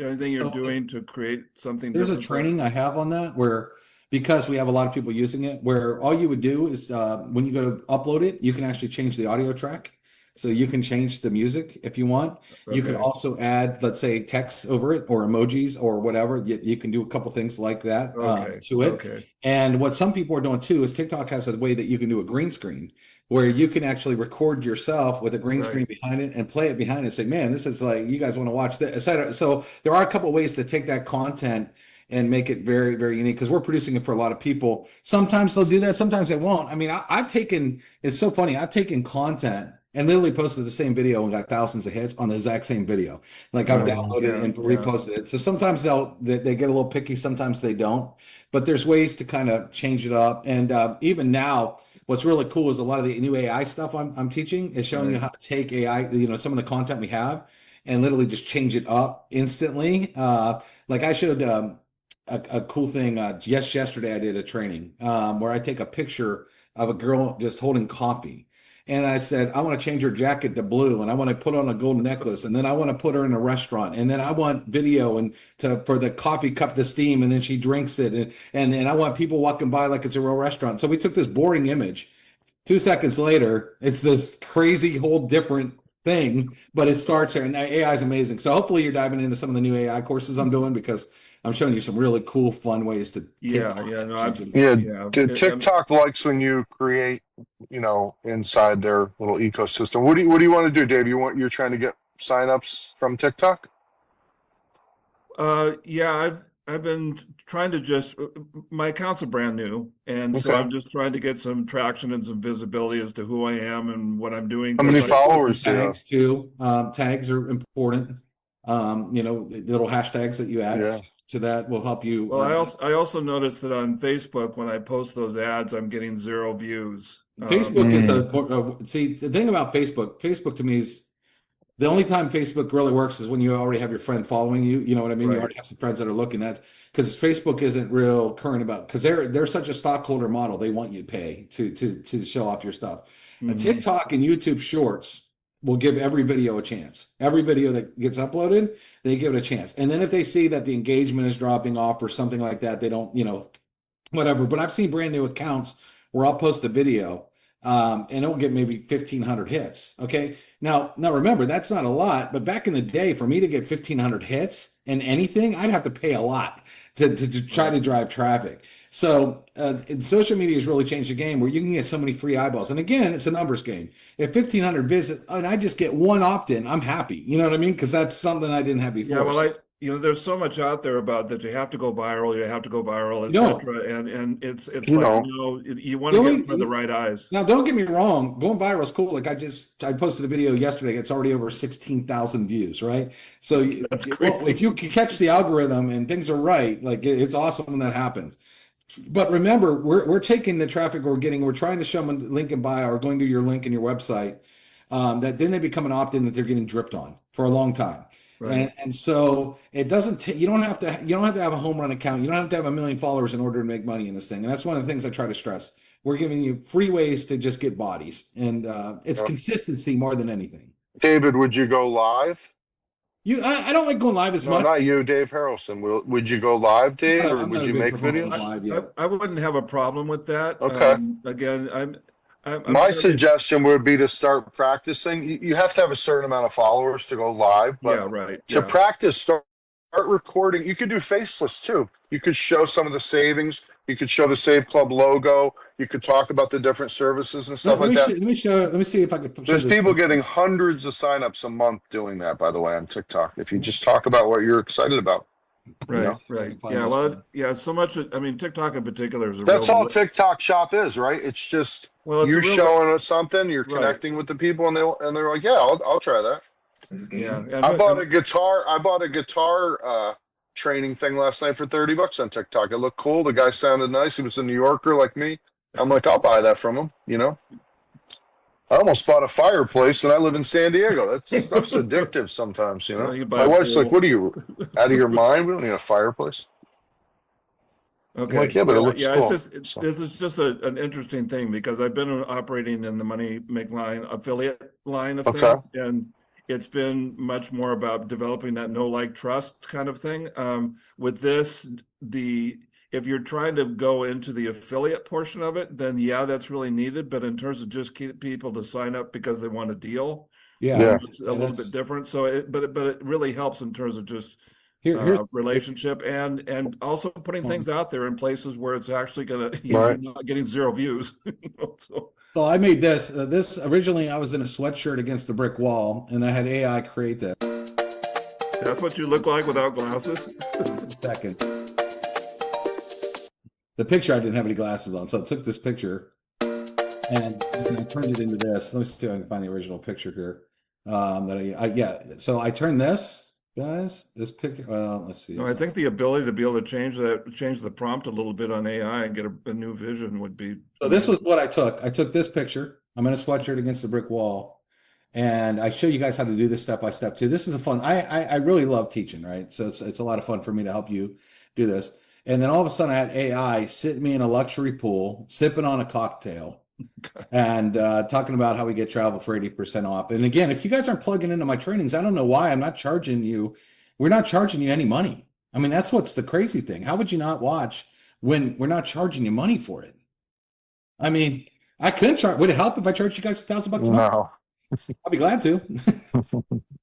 anything you're so doing to create something there's a different? training I have on that where, because we have a lot of people using it, where all you would do is when you go to upload it, you can actually change the audio track. So you can change the music if you want. You can Okay. also add, let's say, text over it or emojis or whatever. You can do a couple things like that Okay. to it. Okay. And what some people are doing too is TikTok has a way that you can do a green screen where you can actually record yourself with a green screen behind it and play it behind it and say, man, this is like, you guys want to watch this, etc. So there are a couple of ways to take that content and make it very, very unique because we're producing it for a lot of people. Sometimes they'll do that, sometimes they won't. I mean, I've taken, it's so funny, I've taken content and literally posted the same video and got thousands of hits on the exact same video. Like I've downloaded Yeah, and yeah. reposted it. So sometimes they get a little picky, sometimes they don't. But there's ways to kind of change it up. And even now, what's really cool is a lot of the new AI stuff I'm teaching is showing you how to take AI, some of the content we have and literally just change it up instantly. Like I showed a cool thing. Yesterday I did a training where I take a picture of a girl just holding coffee. And I said, I want to change her jacket to blue and I want to put on a gold necklace. And then I want to put her in a restaurant. And then I want video for the coffee cup to steam and then she drinks it. And I want people walking by like it's a real restaurant. So we took this boring image. 2 seconds later, it's this crazy whole different thing, but it starts there and AI is amazing. So hopefully you're diving into some of the new AI courses I'm doing because I'm showing you some really cool, fun ways to TikTok likes when you create, inside their little ecosystem. What do you want to do, Dave? You're trying to get signups from TikTok? Yeah, I've been trying to my accounts are brand new, and so I'm just trying to get some traction and some visibility as to who I am and what I'm doing. How many followers do you have? Tags too. Tags are important. Little hashtags that you add to that will help you. Well, I also noticed that on Facebook, when I post those ads, I'm getting 0 views. Facebook is see, the thing about Facebook to me is the only time Facebook really works is when you already have your friend following you. You know what I mean? Right. You already have some friends that are looking at, because Facebook isn't real current about, because they're such a stockholder model. They want you to pay to show off your stuff. TikTok and YouTube Shorts will give every video a chance. Every video that gets uploaded, they give it a chance. And then if they see that the engagement is dropping off or something like that, they don't, whatever. But I've seen brand new accounts where I'll post a video and it'll get maybe 1,500 hits. Okay. Now remember, that's not a lot, but back in the day, for me to get 1,500 hits in anything, I'd have to pay a lot to try to drive traffic. So social media has really changed the game where you can get so many free eyeballs. And again, it's a numbers game. If 1,500 visits and I just get one opt-in, I'm happy. You know what I mean? Because that's something I didn't have before. Yeah, well, there's so much out there about that you have to go viral, etc. And it's like, you want to get in front of the right eyes. Now, don't get me wrong. Going viral is cool. Like I posted a video yesterday. It's already over 16,000 views, right? So That's crazy. if you can catch the algorithm and things are right, like it's awesome when that happens. But remember, we're taking the traffic we're trying to show them a link in bio or going to your link in your website, that then they become an opt-in that they're getting dripped on for a long time. Right. And so it doesn't you don't have to have a home run account. You don't have to have 1 million followers in order to make money in this thing. And that's one of the things I try to stress. We're giving you free ways to just get bodies, and it's consistency more than anything. David, would you go live? I don't like going live as much. No, not you, Dave Harrelson. Would you go live, Dave, or would you make videos? I wouldn't have a problem with that. Okay. Again, My suggestion would be to start practicing. You have to have a certain amount of followers to go live, but to practice, start recording. You could do faceless too. You could show some of the savings. You could show the Save Club logo. You could talk about the different services and stuff like that. Let me see if I could. There's people getting hundreds of signups a month doing that, by the way, on TikTok. If you just talk about what you're excited about. Right. Yeah. Well, so much. I mean, TikTok in particular is that's all TikTok Shop is, right? It's just you're showing us something, you're connecting with the people, and they're like, yeah, I'll try that. Yeah. I bought a guitar training thing last night for $30 on TikTok. It looked cool. The guy sounded nice. He was a New Yorker like me. I'm like, I'll buy that from him. I almost bought a fireplace, and I live in San Diego. That's addictive sometimes, My wife's like, "What are you, out of your mind? We don't need a fireplace." Okay. I'm like, yeah, but it looks cool. This is just an interesting thing because I've been operating in the money make line affiliate line of things, and it's been much more about developing that know, like, trust kind of thing. With this, if you're trying to go into the affiliate portion of it, then that's really needed. But in terms of just keep people to sign up because they want a deal, it's a little bit different. So, but it really helps in terms of just relationship and also putting things out there in places where it's actually gonna you're not getting 0 views. So I made this. Originally I was in a sweatshirt against a brick wall, and I had AI create that. That's what you look like without glasses. Second. the picture, I didn't have any glasses on. So I took this picture and I turned it into this. Let me see if I can find the original picture here. Yeah. So I turned this, guys, this picture. Well, let's see. No, I think the ability to be able to change the prompt a little bit on AI and get a new vision would be. So this was what I took. I took this picture. I'm in a sweatshirt against the brick wall, and I show you guys how to do this step by step too. This is a fun. I really love teaching, right? So it's a lot of fun for me to help you do this. And then all of a sudden, I had AI sitting me in a luxury pool, sipping on a cocktail, and talking about how we get travel for 80% off. And again, if you guys aren't plugging into my trainings, I don't know why I'm not charging you. We're not charging you any money. I mean, that's what's the crazy thing. How would you not watch when we're not charging you money for it? I mean, I couldn't charge. Would it help if I charged you guys $1,000 a month? No. I'll be glad to.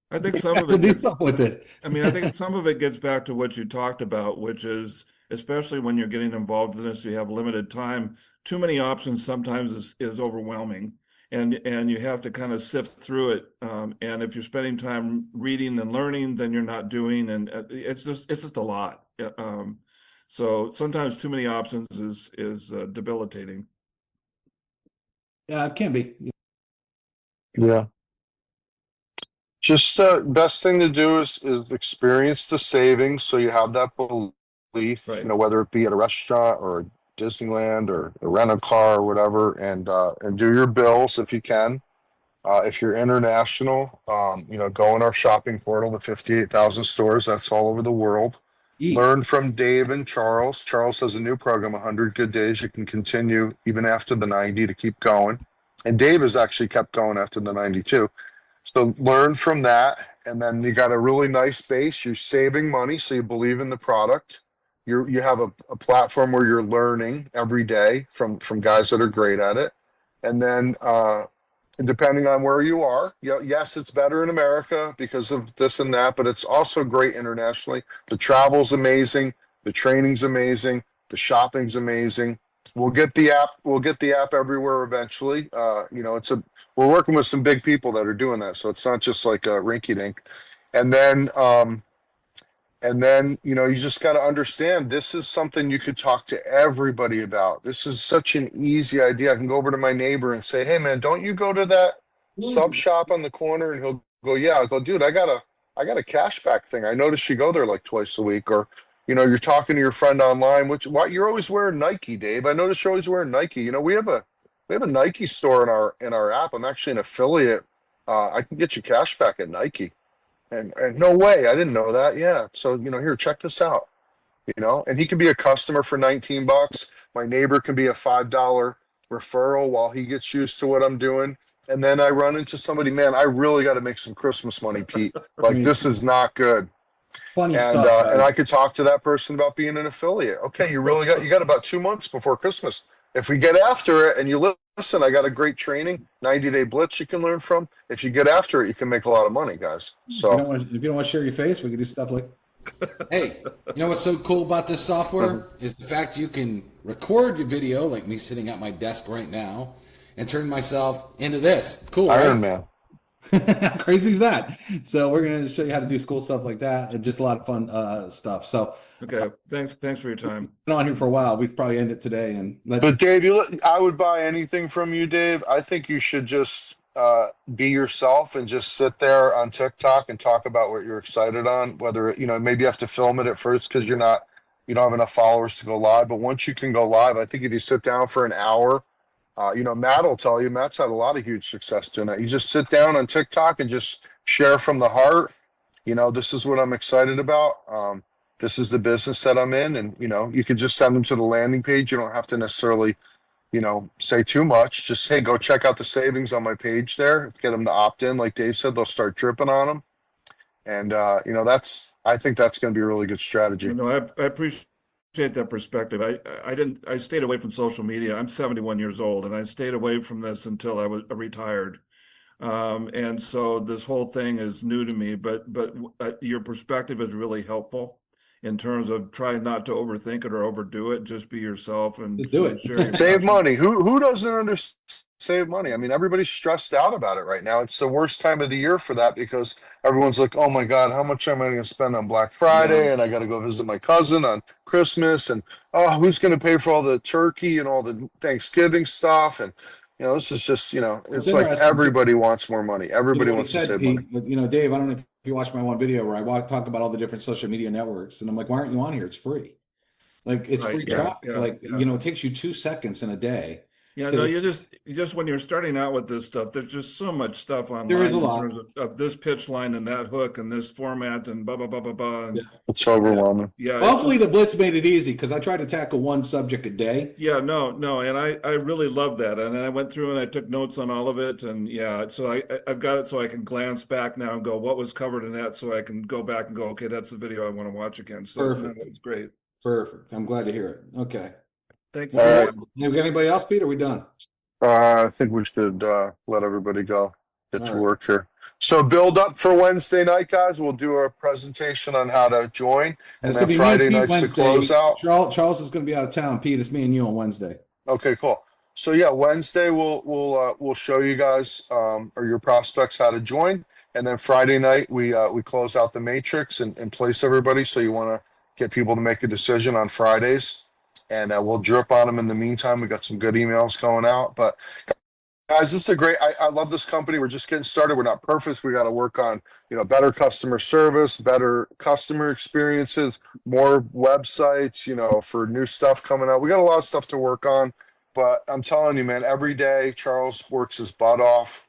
I think You some have of to it do gets, something with it. I mean, I think some of it gets back to what you talked about, which is especially when you're getting involved in this, you have limited time. Too many options sometimes is overwhelming, and you have to kind of sift through it. And if you're spending time reading and learning, then you're not doing, and it's just a lot. So sometimes too many options is debilitating. Yeah, it can be. Yeah. Just best thing to do is experience the savings so you have that belief, Right. you know, whether it be at a restaurant or Disneyland or a rental car or whatever, and do your bills if you can. If you're international, you know, go in our shopping portal, the 58,000 stores, that's all over the world. Eat. Learn from Dave and Charles. Charles has a new program, 100 Good Days. You can continue even after the 90 to keep going. And Dave has actually kept going after the 92. So learn from that. And then you got a really nice base. You're saving money, so you believe in the product. You have a platform where you're learning every day from guys that are great at it. And then depending on where you are, yes, it's better in America because of this and that, but it's also great internationally. The travel's amazing, the training's amazing, the shopping's amazing. We'll get the app. We'll get the app everywhere eventually. You know, we're working with some big people that are doing that, so it's not just like a rinky dink. And then you know, you just got to understand this is something you could talk to everybody about. This is such an easy idea. I can go over to my neighbor and say, "Hey, man, don't you go to that sub shop on the corner?" And he'll go, "Yeah." I go, "Dude, I got a cashback thing. I noticed you go there like twice a week." Or, you know, you're talking to your friend online, why you're always wearing Nike, Dave. I noticed you're always wearing Nike. You know, we have a Nike store in our app. I'm actually an affiliate. I can get you cashback at Nike. And no way, I didn't know that. Yeah. So, you know, here, check this out. You know, and he can be a customer for $19. My neighbor can be a $5 referral while he gets used to what I'm doing. And then I run into somebody, man, I really got to make some Christmas money, Pete. Like this is not good. Funny And stuff, and guys. I could talk to that person about being an affiliate. Okay, you got about 2 months before Christmas. If we get after it and you listen, I got a great training, 90-day blitz you can learn from. If you get after it, you can make a lot of money, guys. So If you don't want to share your face, we can do stuff like, hey, you know what's so cool about this software is the fact you can record your video, like me sitting at my desk right now, and turn myself into this. Cool, Iron right? Man. How crazy is that? So we're going to show you how to do cool stuff like that, and just a lot of fun stuff. So Okay, thanks for your time. been on here for a while. We probably end it today and But Dave, I would buy anything from you, Dave. I think you should just be yourself and just sit there on TikTok and talk about what you're excited on. Whether you know, maybe you have to film it at first because you don't have enough followers to go live. But once you can go live, I think if you sit down for an hour, you know, Matt will tell you. Matt's had a lot of huge success doing that. You just sit down on TikTok and just share from the heart. You know, this is what I'm excited about. This is the business that I'm in, and you know, you could just send them to the landing page. You don't have to necessarily, you know, say too much. Just, hey, go check out the savings on my page there. Get them to opt in, like Dave said. They'll start dripping on them, and you know, I think that's going to be a really good strategy. You know, I appreciate that perspective. I stayed away from social media. I'm 71 years old, and I stayed away from this until I was retired. And so this whole thing is new to me, but your perspective is really helpful. in terms of trying not to overthink it or overdo it. Just be yourself and Just do it. share your Save passion. money. Who doesn't understand save money? I mean, everybody's stressed out about it right now. It's the worst time of the year for that because everyone's like, "Oh my God, how much am I going to spend on Black Friday? And I got to go visit my cousin on Christmas, and oh, who's going to pay for all the turkey and all the Thanksgiving stuff?" And this is just, It's it's like interesting. everybody wants more money. Everybody What he wants to said, save Pete, money. but Dave, I don't know if you watched my one video where I talk about all the different social media networks, and I'm like, why aren't you on here? It's free. Like, it's Right, free yeah, traffic. yeah, Like, yeah. it takes you 2 seconds in a day. Yeah, no, you just when you're starting out with this stuff, there's just so much stuff There is online a in lot. terms of this pitch line and that hook and this format and blah blah blah blah blah. And Yeah. It's overwhelming. yeah, Well, it's hopefully just, the Blitz made it easy because I try to tackle one subject a day. yeah, no, and I really love that. And I went through and I took notes on all of it. And yeah, so I've got it so I can glance back now and go, what was covered in that, so I can go back and go, okay, that's the video I want to watch again. So no, Perfect. it's great. Perfect. I'm glad to hear it. Okay. Thanks. All right. Have we got anybody else, Pete? Are we done? I think we should let everybody go. Get All to right. work here. So build up for Wednesday night, guys. We'll do a presentation on how to join, and It's then gonna be me and Friday Pete night's the Wednesday. closeout. Charles is gonna be out of town. Pete, it's me and you on Wednesday. Okay, cool. So yeah, Wednesday we'll show you guys or your prospects how to join, and then Friday night we close out the matrix and place everybody. So you want to get people to make a decision on Fridays, and we'll drip on them in the meantime. We got some good emails going out, but guys, this is a great. I love this company. We're just getting started. We're not perfect. We got to work on, better customer service, better customer experiences, more websites, for new stuff coming out. We got a lot of stuff to work on, but I'm telling you, man, every day Charles works his butt off.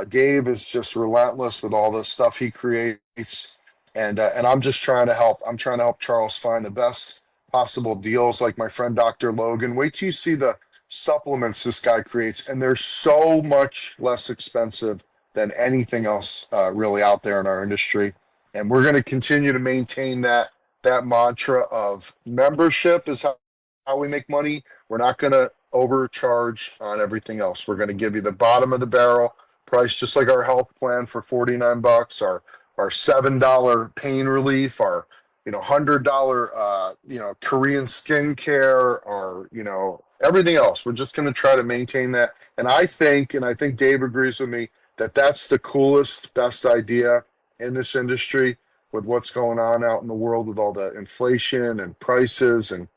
Dave is just relentless with all the stuff he creates, and I'm just trying to help. I'm trying to help Charles find the best possible deals. Like my friend Dr. Logan. Wait till you see the supplements this guy creates, and they're so much less expensive than anything else really out there in our industry. And we're going to continue to maintain that mantra of membership is how we make money. We're not going to overcharge on everything else. We're going to give you the bottom of the barrel price, just like our health plan for $49, our $7 pain relief, our $100 Korean skincare, or everything else. We're just going to try to maintain that. And I think Dave agrees with me that that's the coolest, best idea in this industry with what's going on out in the world with all the inflation and prices. And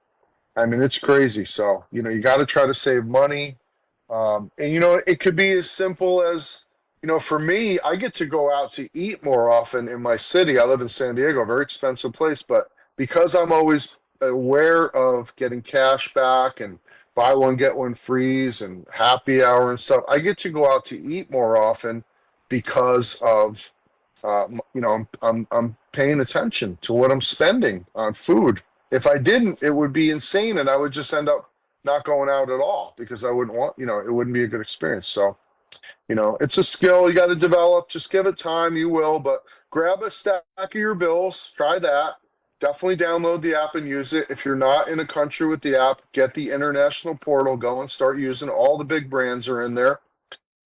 I mean, it's crazy. So, you got to try to save money. And, it could be as simple as, for me, I get to go out to eat more often in my city. I live in San Diego, a very expensive place, but because I'm always aware of getting cash back and buy one, get one frees and happy hour and stuff, I get to go out to eat more often because of, I'm paying attention to what I'm spending on food. If I didn't, it would be insane, and I would just end up not going out at all because I wouldn't want, it wouldn't be a good experience. So, it's a skill you got to develop. Just give it time, you will. But grab a stack of your bills, try that. Definitely download the app and use it. If you're not in a country with the app, get the international portal, go and start using it. All the big brands are in there.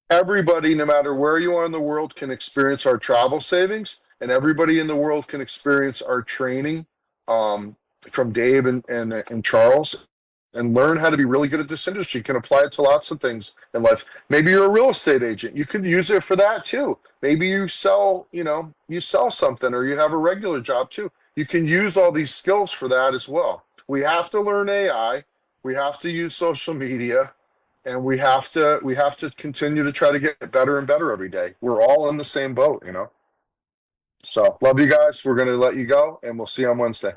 Everybody, no matter where you are in the world, can experience our travel savings, and everybody in the world can experience our training from Dave and Charles, and learn how to be really good at this industry. You can apply it to lots of things in life. Maybe you're a real estate agent. You could use it for that too. Maybe you sell, you sell something, or you have a regular job too. You can use all these skills for that as well. We have to learn AI. We have to use social media, and we have to continue to try to get better and better every day. We're all in the same boat, So love you guys. We're going to let you go, and we'll see you on Wednesday.